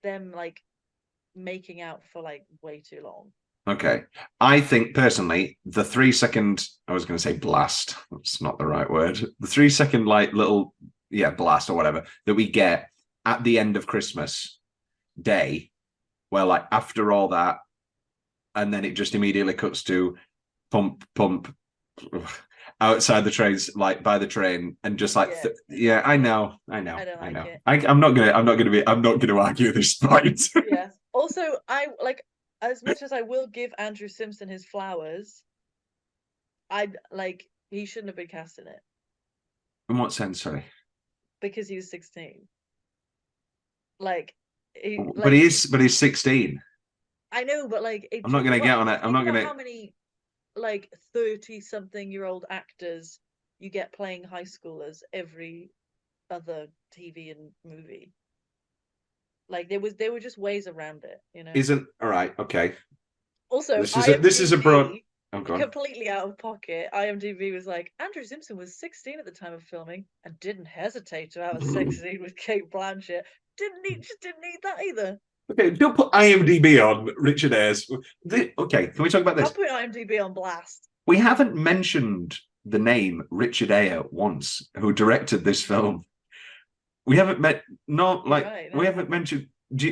them like making out for like way too long. okay. I think personally, the 3 second. I was going to say blast. That's not the right word. The 3 second like little blast or whatever that we get at the end of Christmas Day, where like after all that, and then it just immediately cuts to pump outside the trains, like by the train, and just like I know. I don't like it. I'm not gonna argue this point. Yeah. Also, I like as much as I will give Andrew Simpson his flowers, he shouldn't have been cast in it. In what sense? Sorry. Because he was 16. But he's 16. I know, but I'm not gonna get on it. I'm not gonna. How many 30-something-year-old actors you get playing high schoolers every other TV and movie? There were just ways around it, you know. Isn't all right. Okay. Also, this is a broad. Oh, completely out of pocket. IMDb was like, Andrew Simpson was 16 at the time of filming and didn't hesitate to have a sex scene with Cate Blanchett. Didn't need that either. Okay, don't put IMDb on Richard Ayres. Okay, can we talk about this? I'll put IMDb on blast. We haven't mentioned the name Richard Ayres once, who directed this film. We haven't we haven't mentioned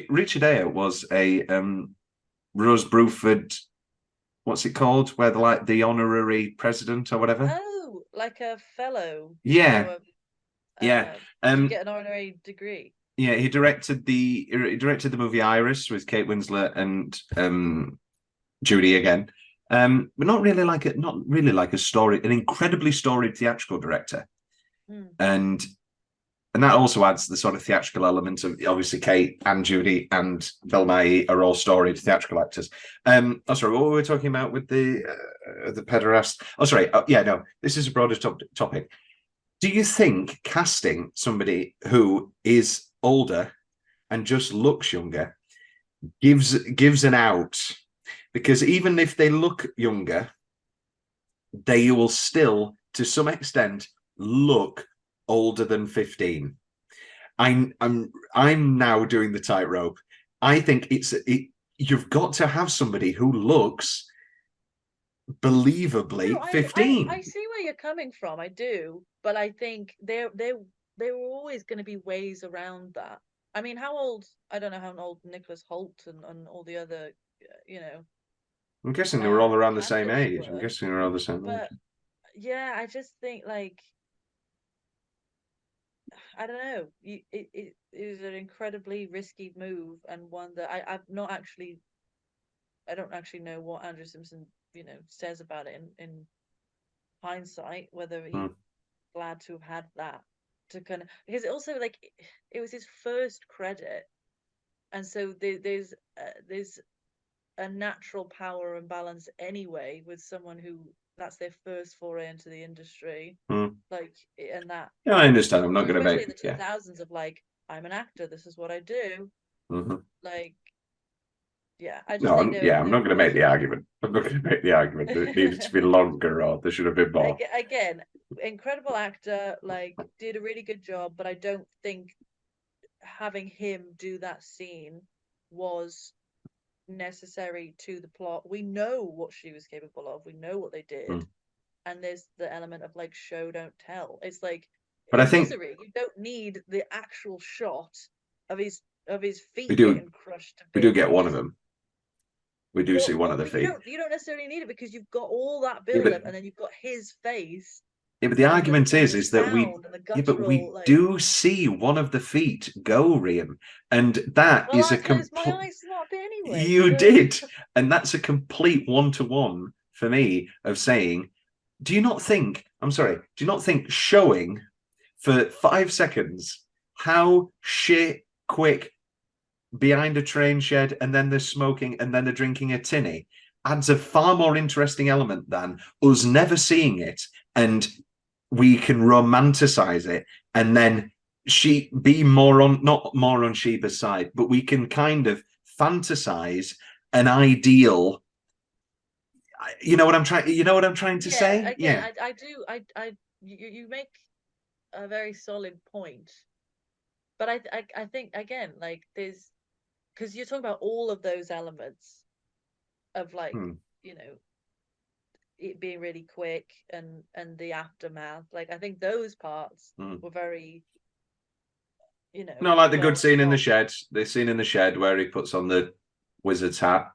Richard Ayres was a Rose Bruford. What's it called? Where the honorary president or whatever. Oh, like a fellow. Yeah. You get an honorary degree. Yeah, he directed the movie Iris with Kate Winslet and Judi again. But not really like a story, an incredibly storied theatrical director. And that also adds the sort of theatrical element of obviously Kate and Judi and Bill Nighy are all storied theatrical actors. Sorry, what were we talking about with the pederast? Oh, sorry. No, this is a broader topic. Do you think casting somebody who is older and just looks younger gives an out, because even if they look younger, they will still, to some extent, look older than 15. I'm now doing the tightrope. I think you've got to have somebody who looks believably No, 15. I see where you're coming from. I do, but I think there were always going to be ways around that. I mean, how old? I don't know how old Nicholas Hoult and all the other, you know, I'm guessing they were all around the same candidates age. I'm were. guessing they were all the same But age. yeah, I just think like I don't know. It is an incredibly risky move and one that I've not actually. I don't actually know what Andrew Simpson, says about it in hindsight, whether Hmm. he's glad to have had that to kind of because it also like it was his first credit, and so there's a natural power imbalance anyway with someone who that's their first foray into the industry, Hmm. like and that Yeah, I understand. I'm not going to especially make. in the 2000s of like I'm an actor, this is what I do, Mm-hmm. like yeah, I just No, think I'm not going to was make the argument. I'm not going to make the argument that it needed to be longer or there should have been more. again, incredible actor, like did a really good job, but I don't think having him do that scene was necessary to the plot. We know what she was capable of. We know what they did. Hmm. And there's the element of like show don't tell. It's like But I in think Misery, you don't need the actual shot of his feet we do getting crushed to we do bits. get one of them. We do see one of the But feet. you don't necessarily need it because you've got all that Yeah, build up, and then you've got his face. Yeah, but the And argument the is that we sound and the yeah, but we guttural, like, do see one of the feet go, Rhian, and that well, is I a closed my complete. eyes not a bit anyway. You So did, and that's a complete one-to-one for me of saying, do you not think? I'm sorry. Do you not think showing for 5 seconds how shit quick behind a train shed and then they're smoking and then they're drinking a tinny adds a far more interesting element than us never seeing it, and we can romanticize it and then she be more on not more on Sheba's side, but we can kind of fantasize an ideal. You know what I'm trying to yeah, say? again, Yeah. I do, you make a very solid point, but I think again, like there's because you're talking about all of those elements of like Hmm. it being really quick and the aftermath. Like I think those parts were very No, like the well good scene in the shot. shed. The scene in the shed where he puts on the wizard's hat.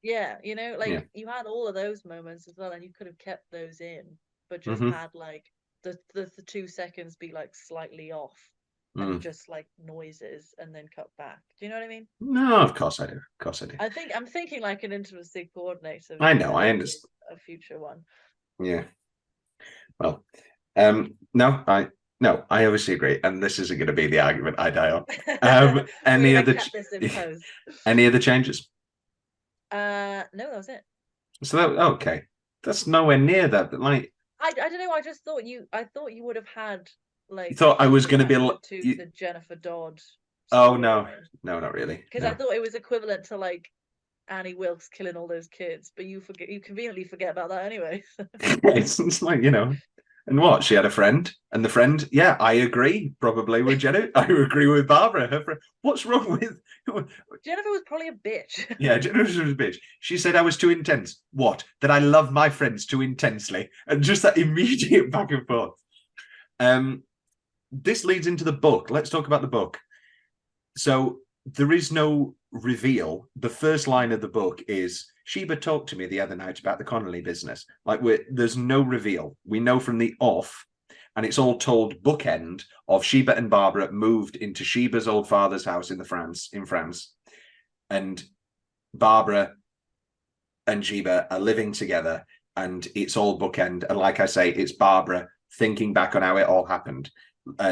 Yeah, Yeah. you had all of those moments as well, and you could have kept those in, but just Mm-hmm. had like the 2 seconds be like slightly off and Mm. just like noises and then cut back. Do you know what I mean? No, of course I do. Of course I do. I'm thinking like an intimacy coordinator. I know. I understand. A future one. Yeah. Well, no, I obviously agree, and this isn't going to be the argument I die on. Any We're other gonna cut this in post. any other changes? No, that was it. So that okay, that's nowhere near that. But like, I don't know. I thought you would have had like you thought I was going to be to the Jennifer Dodd. Oh no, not really. Because No. I thought it was equivalent to like Annie Wilkes killing all those kids, but you conveniently forget about that anyway. It's like, and what? She had a friend, and the friend, yeah, I agree, probably with Jenny. I agree with Barbara. Her friend. What's wrong with Jennifer was probably a bitch. Yeah, Jennifer was a bitch. She said I was too intense. What? That I love my friends too intensely, and just that immediate back and forth. This leads into the book. Let's talk about the book. So there is no reveal. The first line of the book is Sheba talked to me the other night about the Connolly business. Like there's no reveal. We know from the off, and it's all told bookend of Sheba and Barbara moved into Sheba's old father's house in France, and Barbara and Sheba are living together, and it's all bookend. And like I say, it's Barbara thinking back on how it all happened.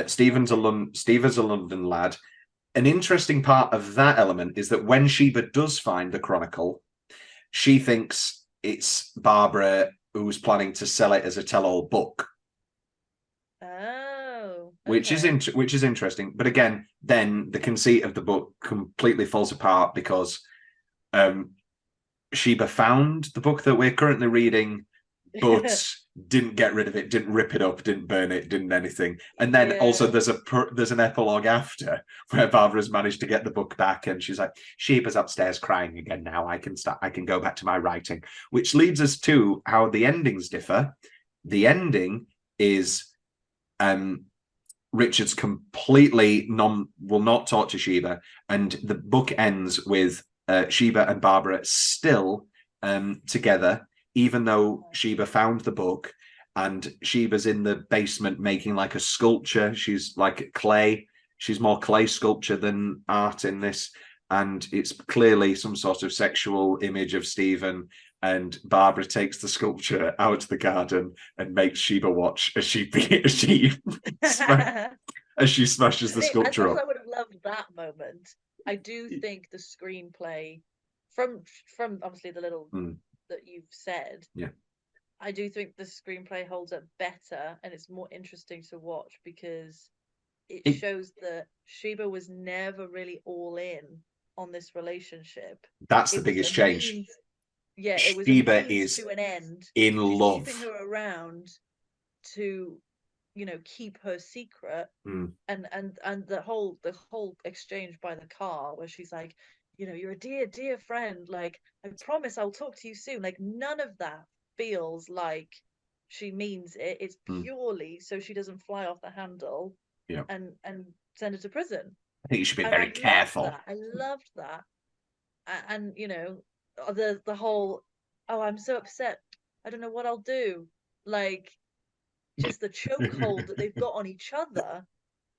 Stephen's a London lad. An interesting part of that element is that when Sheba does find the Chronicle, she thinks it's Barbara who's planning to sell it as a tell-all book. Oh. which is Okay. which is interesting. But again, then the conceit of the book completely falls apart because Sheba found the book that we're currently reading, but didn't get rid of it, didn't rip it up, didn't burn it, didn't anything. And then also Yeah. there's an epilogue after where Barbara's managed to get the book back, and she's like, Sheba's upstairs crying again now. I can go back to my writing, which leads us to how the endings differ. The ending is Richard's completely will not talk to Sheba, and the book ends with Sheba and Barbara still together, even though Sheba found the book, and Sheba's in the basement making like a sculpture. She's like clay. She's more clay sculpture than art in this, and it's clearly some sort of sexual image of Stephen. And Barbara takes the sculpture out to the garden and makes Sheba watch as she as she smashes the sculpture up. I would have loved that moment. I do think the screenplay, from obviously the little that you've said, yeah, I do think the screenplay holds up better, and it's more interesting to watch because it shows that Sheba was never really all in on this relationship. That's the biggest change. Yeah, it was Sheba a means is to an end. in She's love. keeping her around to, keep her secret, and the whole exchange by the car where she's like, you're a dear friend, like, I promise I'll talk to you soon. Like, none of that feels like she means it. It's purely so she doesn't fly off the handle, and send her to prison. I think you should be very careful. I loved that, and the whole, oh, I'm so upset, I don't know what I'll do, like, just the chokehold that they've got on each other,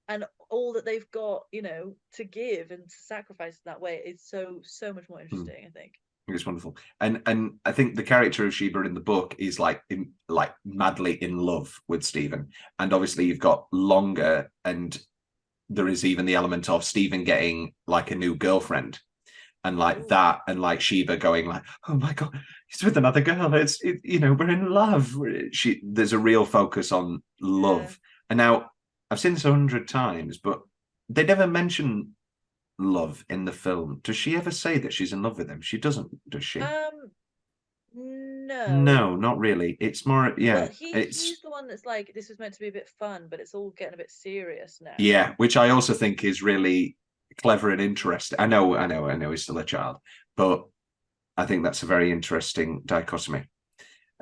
and all that they've got, to give and to sacrifice in that way is so much more interesting. I think it's wonderful, and I think the character of Sheba in the book is like madly in love with Stephen, and obviously you've got Longer, and there is even the element of Stephen getting like a new girlfriend, and like that, and like Sheba going like, oh my god, he's with another girl, we're in love. There's a real focus on love. And now I've seen this 100 times, but they never mention love in the film. Does she ever say that she's in love with him? She doesn't, does she? No, not really. It's more, well, he's the one that's like, this was meant to be a bit fun, but it's all getting a bit serious now. Yeah, which I also think is really clever and interesting. I know he's still a child, but I think that's a very interesting dichotomy.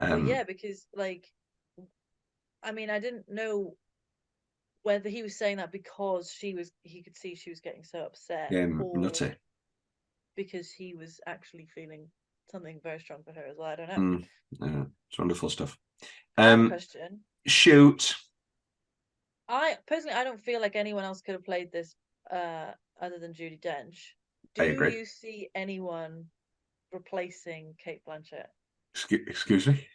Yeah, because like, I mean, I didn't know whether he was saying that because he could see she was getting so upset, or nutty, because he was actually feeling something very strong for her as well. I don't know. It's wonderful stuff. Question. Shoot. I personally, I don't feel like anyone else could have played this other than Judi Dench. I agree. Do you see anyone replacing Cate Blanchett? Excuse me?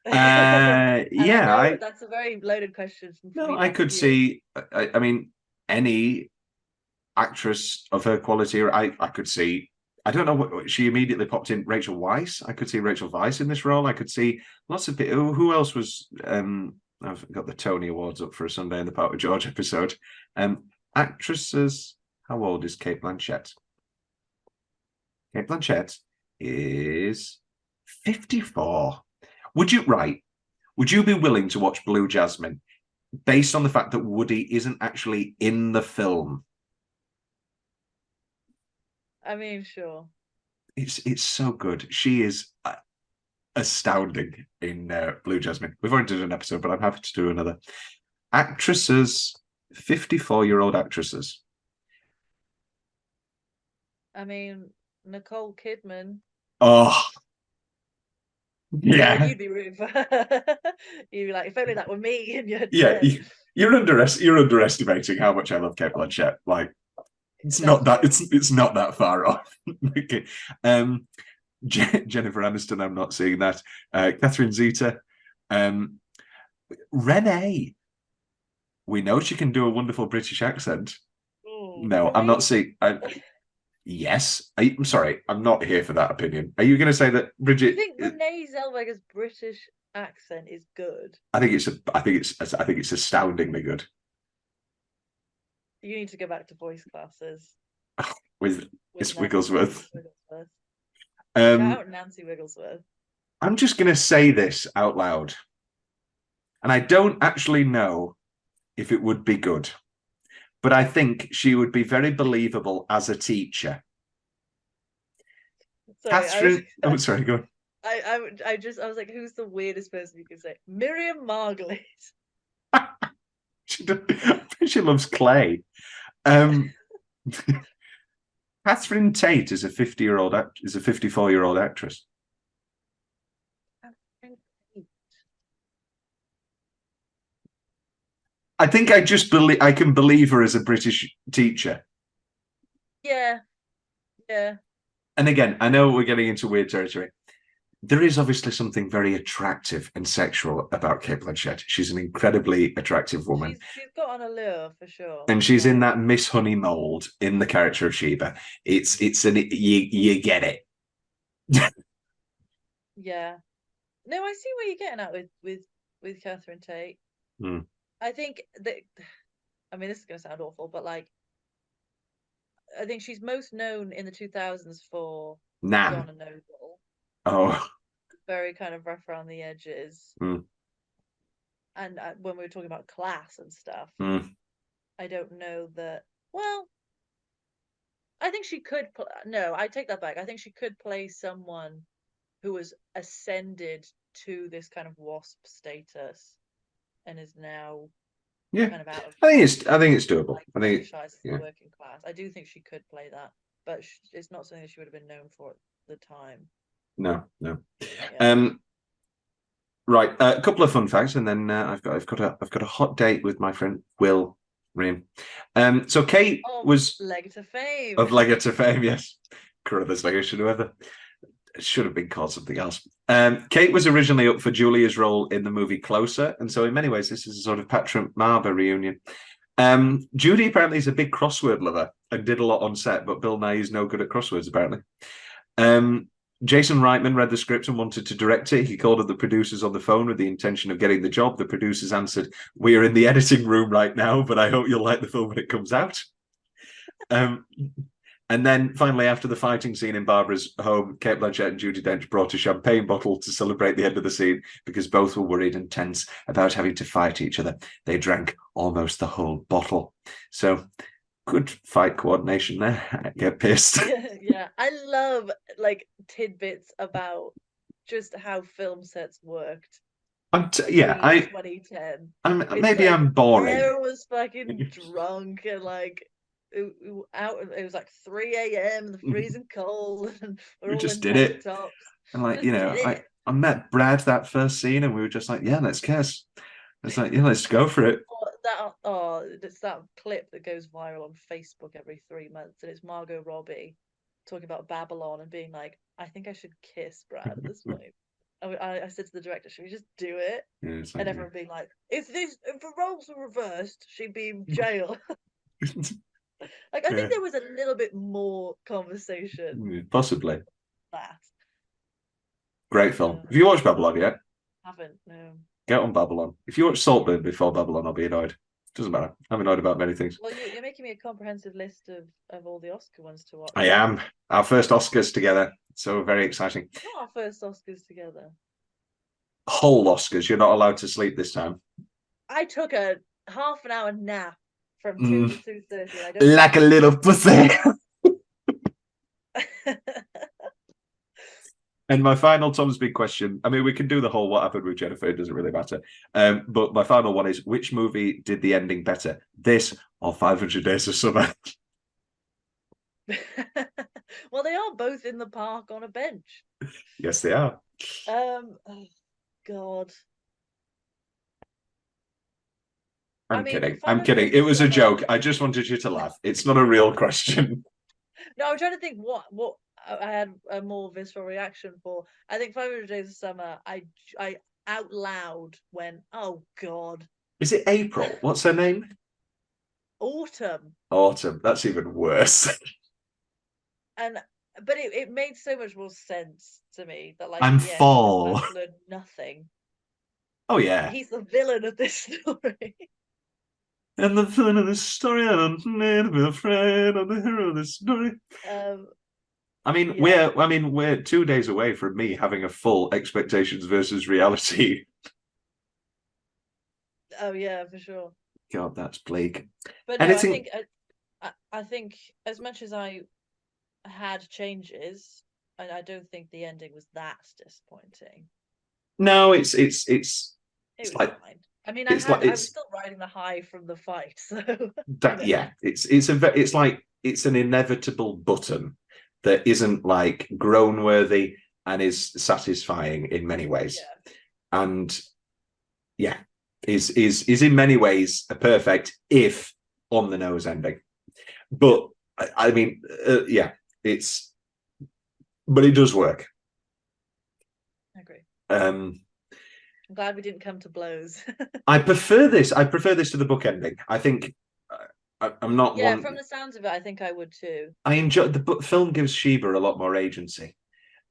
Yeah, that's a very loaded question. No, I could see. I mean, any actress of her quality, or I could see. I don't know what she immediately popped in. Rachel Weisz. I could see Rachel Weisz in this role. I could see lots of people. Who else was? I've got the Tony Awards up for a Sunday in the Park with George episode. Actresses. How old is Cate Blanchett? Cate Blanchett is 54. Would you be willing to watch Blue Jasmine based on the fact that Woody isn't actually in the film? I mean, sure. It's so good. She is astounding in Blue Jasmine. We've already done an episode, but I'm happy to do another. Actresses, 54-year-old actresses. I mean, Nicole Kidman. Oh, yeah. You'd be rude for you'd be like, if only that were me. And you're underestimating how much I love Cate Blanchett. Like, it's not that far off. Okay. Jennifer Aniston, I'm not seeing that. Catherine Zeta, Renee. We know she can do a wonderful British accent. No, I'm not seeing. Yes, I'm sorry, I'm not here for that opinion. Are you going to say that Bridget? I think Renee Zellweger's British accent is good. I think it's astoundingly good. You need to go back to voice classes with with Miss Wigglesworth. Wigglesworth. Um, Shout out Nancy Wigglesworth. I'm just going to say this out loud. And I don't actually know if it would be good, but I think she would be very believable as a teacher. Sorry, Catherine. Oh, sorry, go on. I was like, who's the weirdest person you could say? Miriam Margolyes. She loves clay. Catherine Tate is a 54-year-old actress. I think I just believe I can believe her as a British teacher. Yeah. And again, I know we're getting into weird territory. There is obviously something very attractive and sexual about Cate Blanchett. She's an incredibly attractive woman. She's got an allure for sure. And she's in that Miss Honey mold in the character of Sheba. You get it. Yeah. No, I see where you're getting at with Catherine Tate. I think that, I mean, this is going to sound awful, but like, I think she's most known in the 2000s for Donna Noble. Oh. Very kind of rough around the edges. And when we were talking about class and stuff, I don't know that. Well, I think she could. No, I take that back. I think she could play someone who was ascended to this kind of WASP status and is now kind of out of. I think it's doable. Like, I think the working class. I do think she could play that, but it's not something that she would have been known for at the time. No. Yeah. Right, a couple of fun facts, and then I've got a hot date with my friend Will Rhian. So Cate was Leggetter fame. Of Leggetter fame, yes. Carruthers, Leggetter Whoever. It should have been called something else. Cate was originally up for Julia's role in the movie Closer, and so in many ways this is a sort of Patrick Marber reunion. Judi apparently is a big crossword lover and did a lot on set, but Bill Nighy is no good at crosswords apparently. Jason Reitman read the script and wanted to direct it. He called up the producers on the phone with the intention of getting the job. The producers answered, "We are in the editing room right now, but I hope you'll like the film when it comes out." And then finally, after the fighting scene in Barbara's home, Cate Blanchett and Judi Dench brought a champagne bottle to celebrate the end of the scene because both were worried and tense about having to fight each other. They drank almost the whole bottle. So good fight coordination there. I get pissed. Yeah, I love like tidbits about just how film sets worked. 2010. Maybe I'm boring. Everyone was fucking drunk and like it was like 3 a.m. the freezing cold, and we just did it. Tops. And like, you know, I met Brad that first scene, and we were just like, yeah, let's kiss. It's like, yeah, let's go for it. It's that clip that goes viral on Facebook every 3 months, and it's Margot Robbie talking about Babylon and being like, I think I should kiss Brad at this point. I said to the director, should we just do it? Yeah, like, and everyone being like, if the roles were reversed, she'd be in jail. Like, I think there was a little bit more conversation. Possibly. That. Great film. Have you watched Babylon yet? Haven't, no. Get on Babylon. If you watch Saltburn before Babylon, I'll be annoyed. Doesn't matter. I'm annoyed about many things. Well, you're making me a comprehensive list of all the Oscar ones to watch. I am. Our first Oscars together. So very exciting. Not our first Oscars together. Whole Oscars. You're not allowed to sleep this time. I took a half an hour nap from 2 to 2:30. Like a little pussy. And my final Tom's big question, I mean, we can do the whole what happened with Jennifer, it doesn't really matter. But my final one is, which movie did the ending better? This or 500 Days of Summer? Well, they are both in the park on a bench. Yes, they are. Oh, God. I'm kidding. It was a joke. I just wanted you to laugh. It's not a real question. No, I'm trying to think what I had a more visceral reaction for. I think 500 Days of Summer, I out loud went, oh God. Is it April? What's her name? Autumn. That's even worse. But it made so much more sense to me that, like, I'm fall. Nothing. Oh yeah. He's the villain of this story. And the villain of the story, I don't need to be afraid of the hero of the story. I mean, Yeah. we're 2 days away from me having a full expectations versus reality. Oh yeah, for sure. God, that's bleak. But no, Anything? I think as much as I had changes, I don't think the ending was that disappointing. No, it's It was like fine. I mean, it's I like was it's still riding the high from the fight, so that. Yeah, it's like it's an inevitable button that isn't like groan worthy and is satisfying in many ways. Yeah. And yeah, is in many ways a perfect if on the nose ending. But I mean, yeah, but it does work. I agree. Um, I'm glad we didn't come to blows. I prefer this. I prefer this to the book ending. I think I'm not Yeah, one. from the sounds of it, I think I would too. I enjoy the book. Film gives Sheba a lot more agency,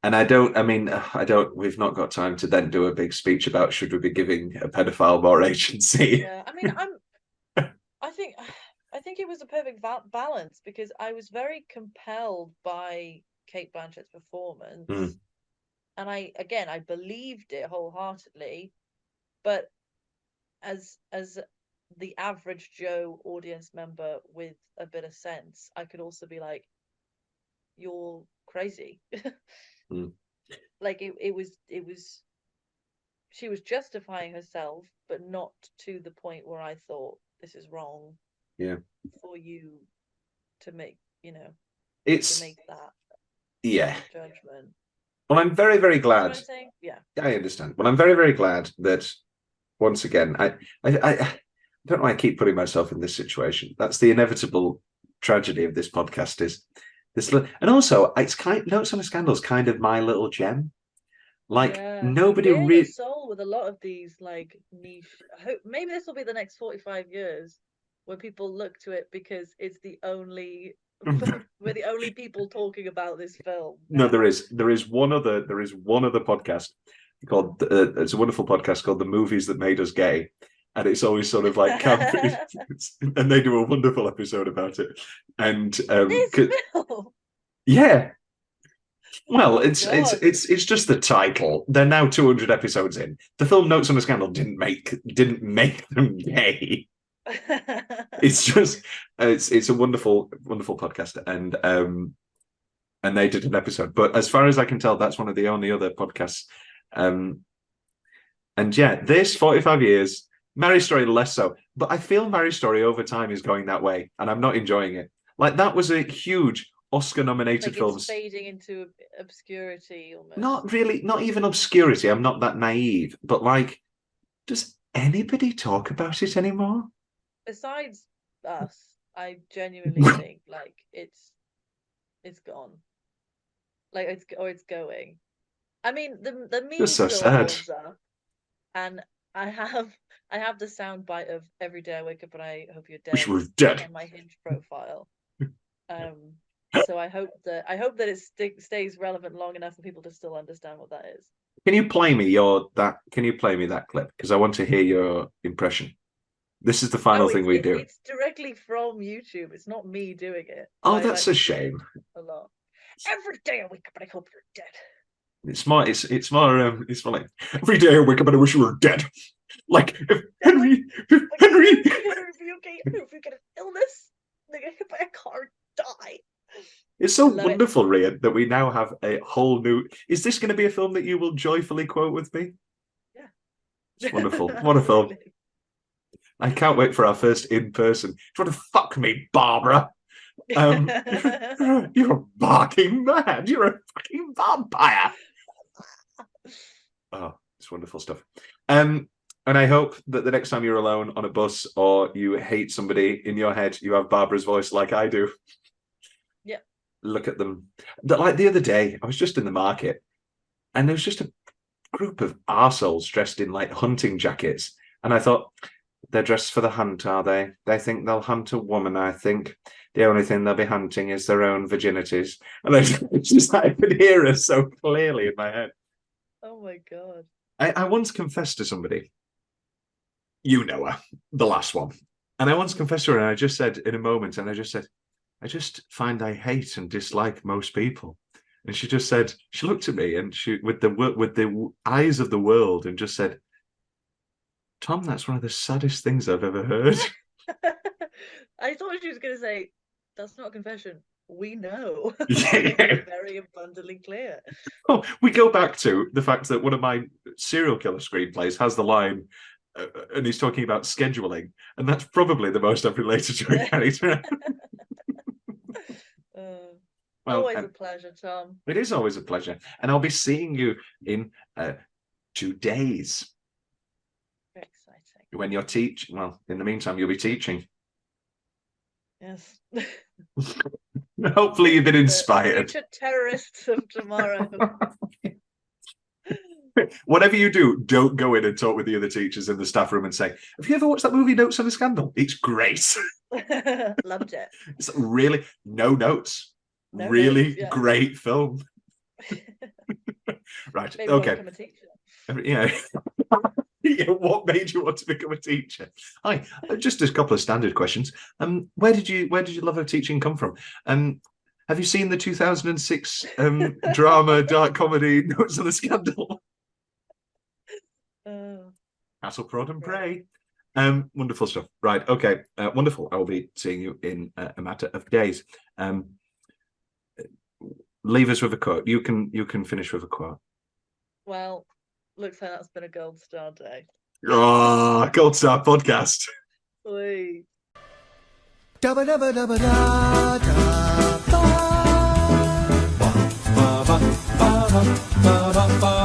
and I don't. I mean, I don't. We've not got time to then do a big speech about should we be giving a pedophile more agency. Yeah, I mean, I think it was a perfect balance because I was very compelled by Cate Blanchett's performance, Mm. and I believed it wholeheartedly, but as the average Joe audience member with a bit of sense, I could also be like, "You're crazy." Mm. Like it was she was justifying herself, but not to the point where I thought this is wrong. Yeah, for you to make, it's to make that yeah. judgment. Well, I'm very, very You know what glad. I'm saying? Yeah. I understand. Well, I'm very, very glad that once again, I don't know why I keep putting myself in this situation. That's the inevitable tragedy of this podcast is this, and also it's Notes on a Scandal is kind of my little gem. Like Yeah. nobody Bare your really. soul with a lot of these like niche. I hope maybe this will be the next 45 years where people look to it because it's the only we're the only people talking about this film. No, Now. there is one other podcast called it's a wonderful podcast called The Movies That Made Us Gay, and it's always sort of like campy, and they do a wonderful episode about it. And This film. yeah, well, Oh, God. it's just the title. They're now 200 episodes in. The film Notes on a Scandal didn't make them gay. It's just it's a wonderful podcast, and they did an episode. But as far as I can tell, that's one of the only other podcasts. And yeah, this 45 years, Marriage Story less so. But I feel Marriage Story over time is going that way, and I'm not enjoying it. Like that was a huge Oscar-nominated like film. It's fading into obscurity almost. Not really, not even obscurity. I'm not that naive, but like, does anybody talk about it anymore? Besides us, I genuinely think like it's gone. Like it's going. I mean the meme Just so still sad. holds up, and I have the sound bite of every day I wake up and I hope you're dead. Wish you were dead. On my Hinge profile. So I hope that it stays relevant long enough for people to still understand what that is. Can you play me that clip? Because I want to hear your impression. This is the final thing we do. It's directly from YouTube. It's not me doing it. Oh, that's a shame. A lot. Every day I wake up and I hope you're dead. It's more like every day I wake up and I wish you were dead. Like if Henry. If you get an illness, they get hit by a car, die. It's so wonderful, Rhian, that we now have a whole new. Is this going to be a film that you will joyfully quote with me? Yeah. It's wonderful. What a film. I can't wait for our first in person. Do you want to fuck me, Barbara? You're barking mad. You're a fucking vampire. Oh, it's wonderful stuff. And I hope that the next time you're alone on a bus or you hate somebody in your head, you have Barbara's voice like I do. Yeah. Look at them. Like the other day, I was just in the market and there was just a group of arseholes dressed in like hunting jackets. And I thought, they're dressed for the hunt, are they? They think they'll hunt a woman, I think. The only thing they'll be hunting is their own virginities. And I could hear her so clearly in my head. Oh my God. I once confessed to somebody, you know her, the last one. And I once confessed to her, and I just said in a moment, and I just said, I just find I hate and dislike most people. And she just said, she looked at me and she with the eyes of the world and just said, Tom, that's one of the saddest things I've ever heard. I thought she was going to say, that's not a confession. We know. Yeah. Very abundantly clear. Oh, we go back to the fact that one of my serial killer screenplays has the line, and he's talking about scheduling, and that's probably the most I've related to a character. Well, always a pleasure, Tom. It is always a pleasure, and I'll be seeing you in 2 days. Very exciting. When you're teaching. Well, in the meantime, you'll be teaching. Yes. Hopefully, you've been inspired. Future terrorists of tomorrow. Whatever you do, don't go in and talk with the other teachers in the staff room and say, have you ever watched that movie Notes on a Scandal? It's great. Loved it. It's really no notes. No really notes, yeah. great film. Right. Maybe Okay. become a teacher. Yeah. Yeah, what made you want to become a teacher? Hi, just a couple of standard questions. Where did your love of teaching come from? Have you seen the 2006 drama dark comedy Notes on a Scandal? Castle Prod and Pray. Wonderful stuff. Right. Okay. Wonderful. I will be seeing you in a matter of days. Leave us with a quote. You can finish with a quote. Well, looks like that's been a gold star day. Oh, Gold Star podcast. Please. Dabba dabba dabba da da ba ba ba ba ba ba ba ba.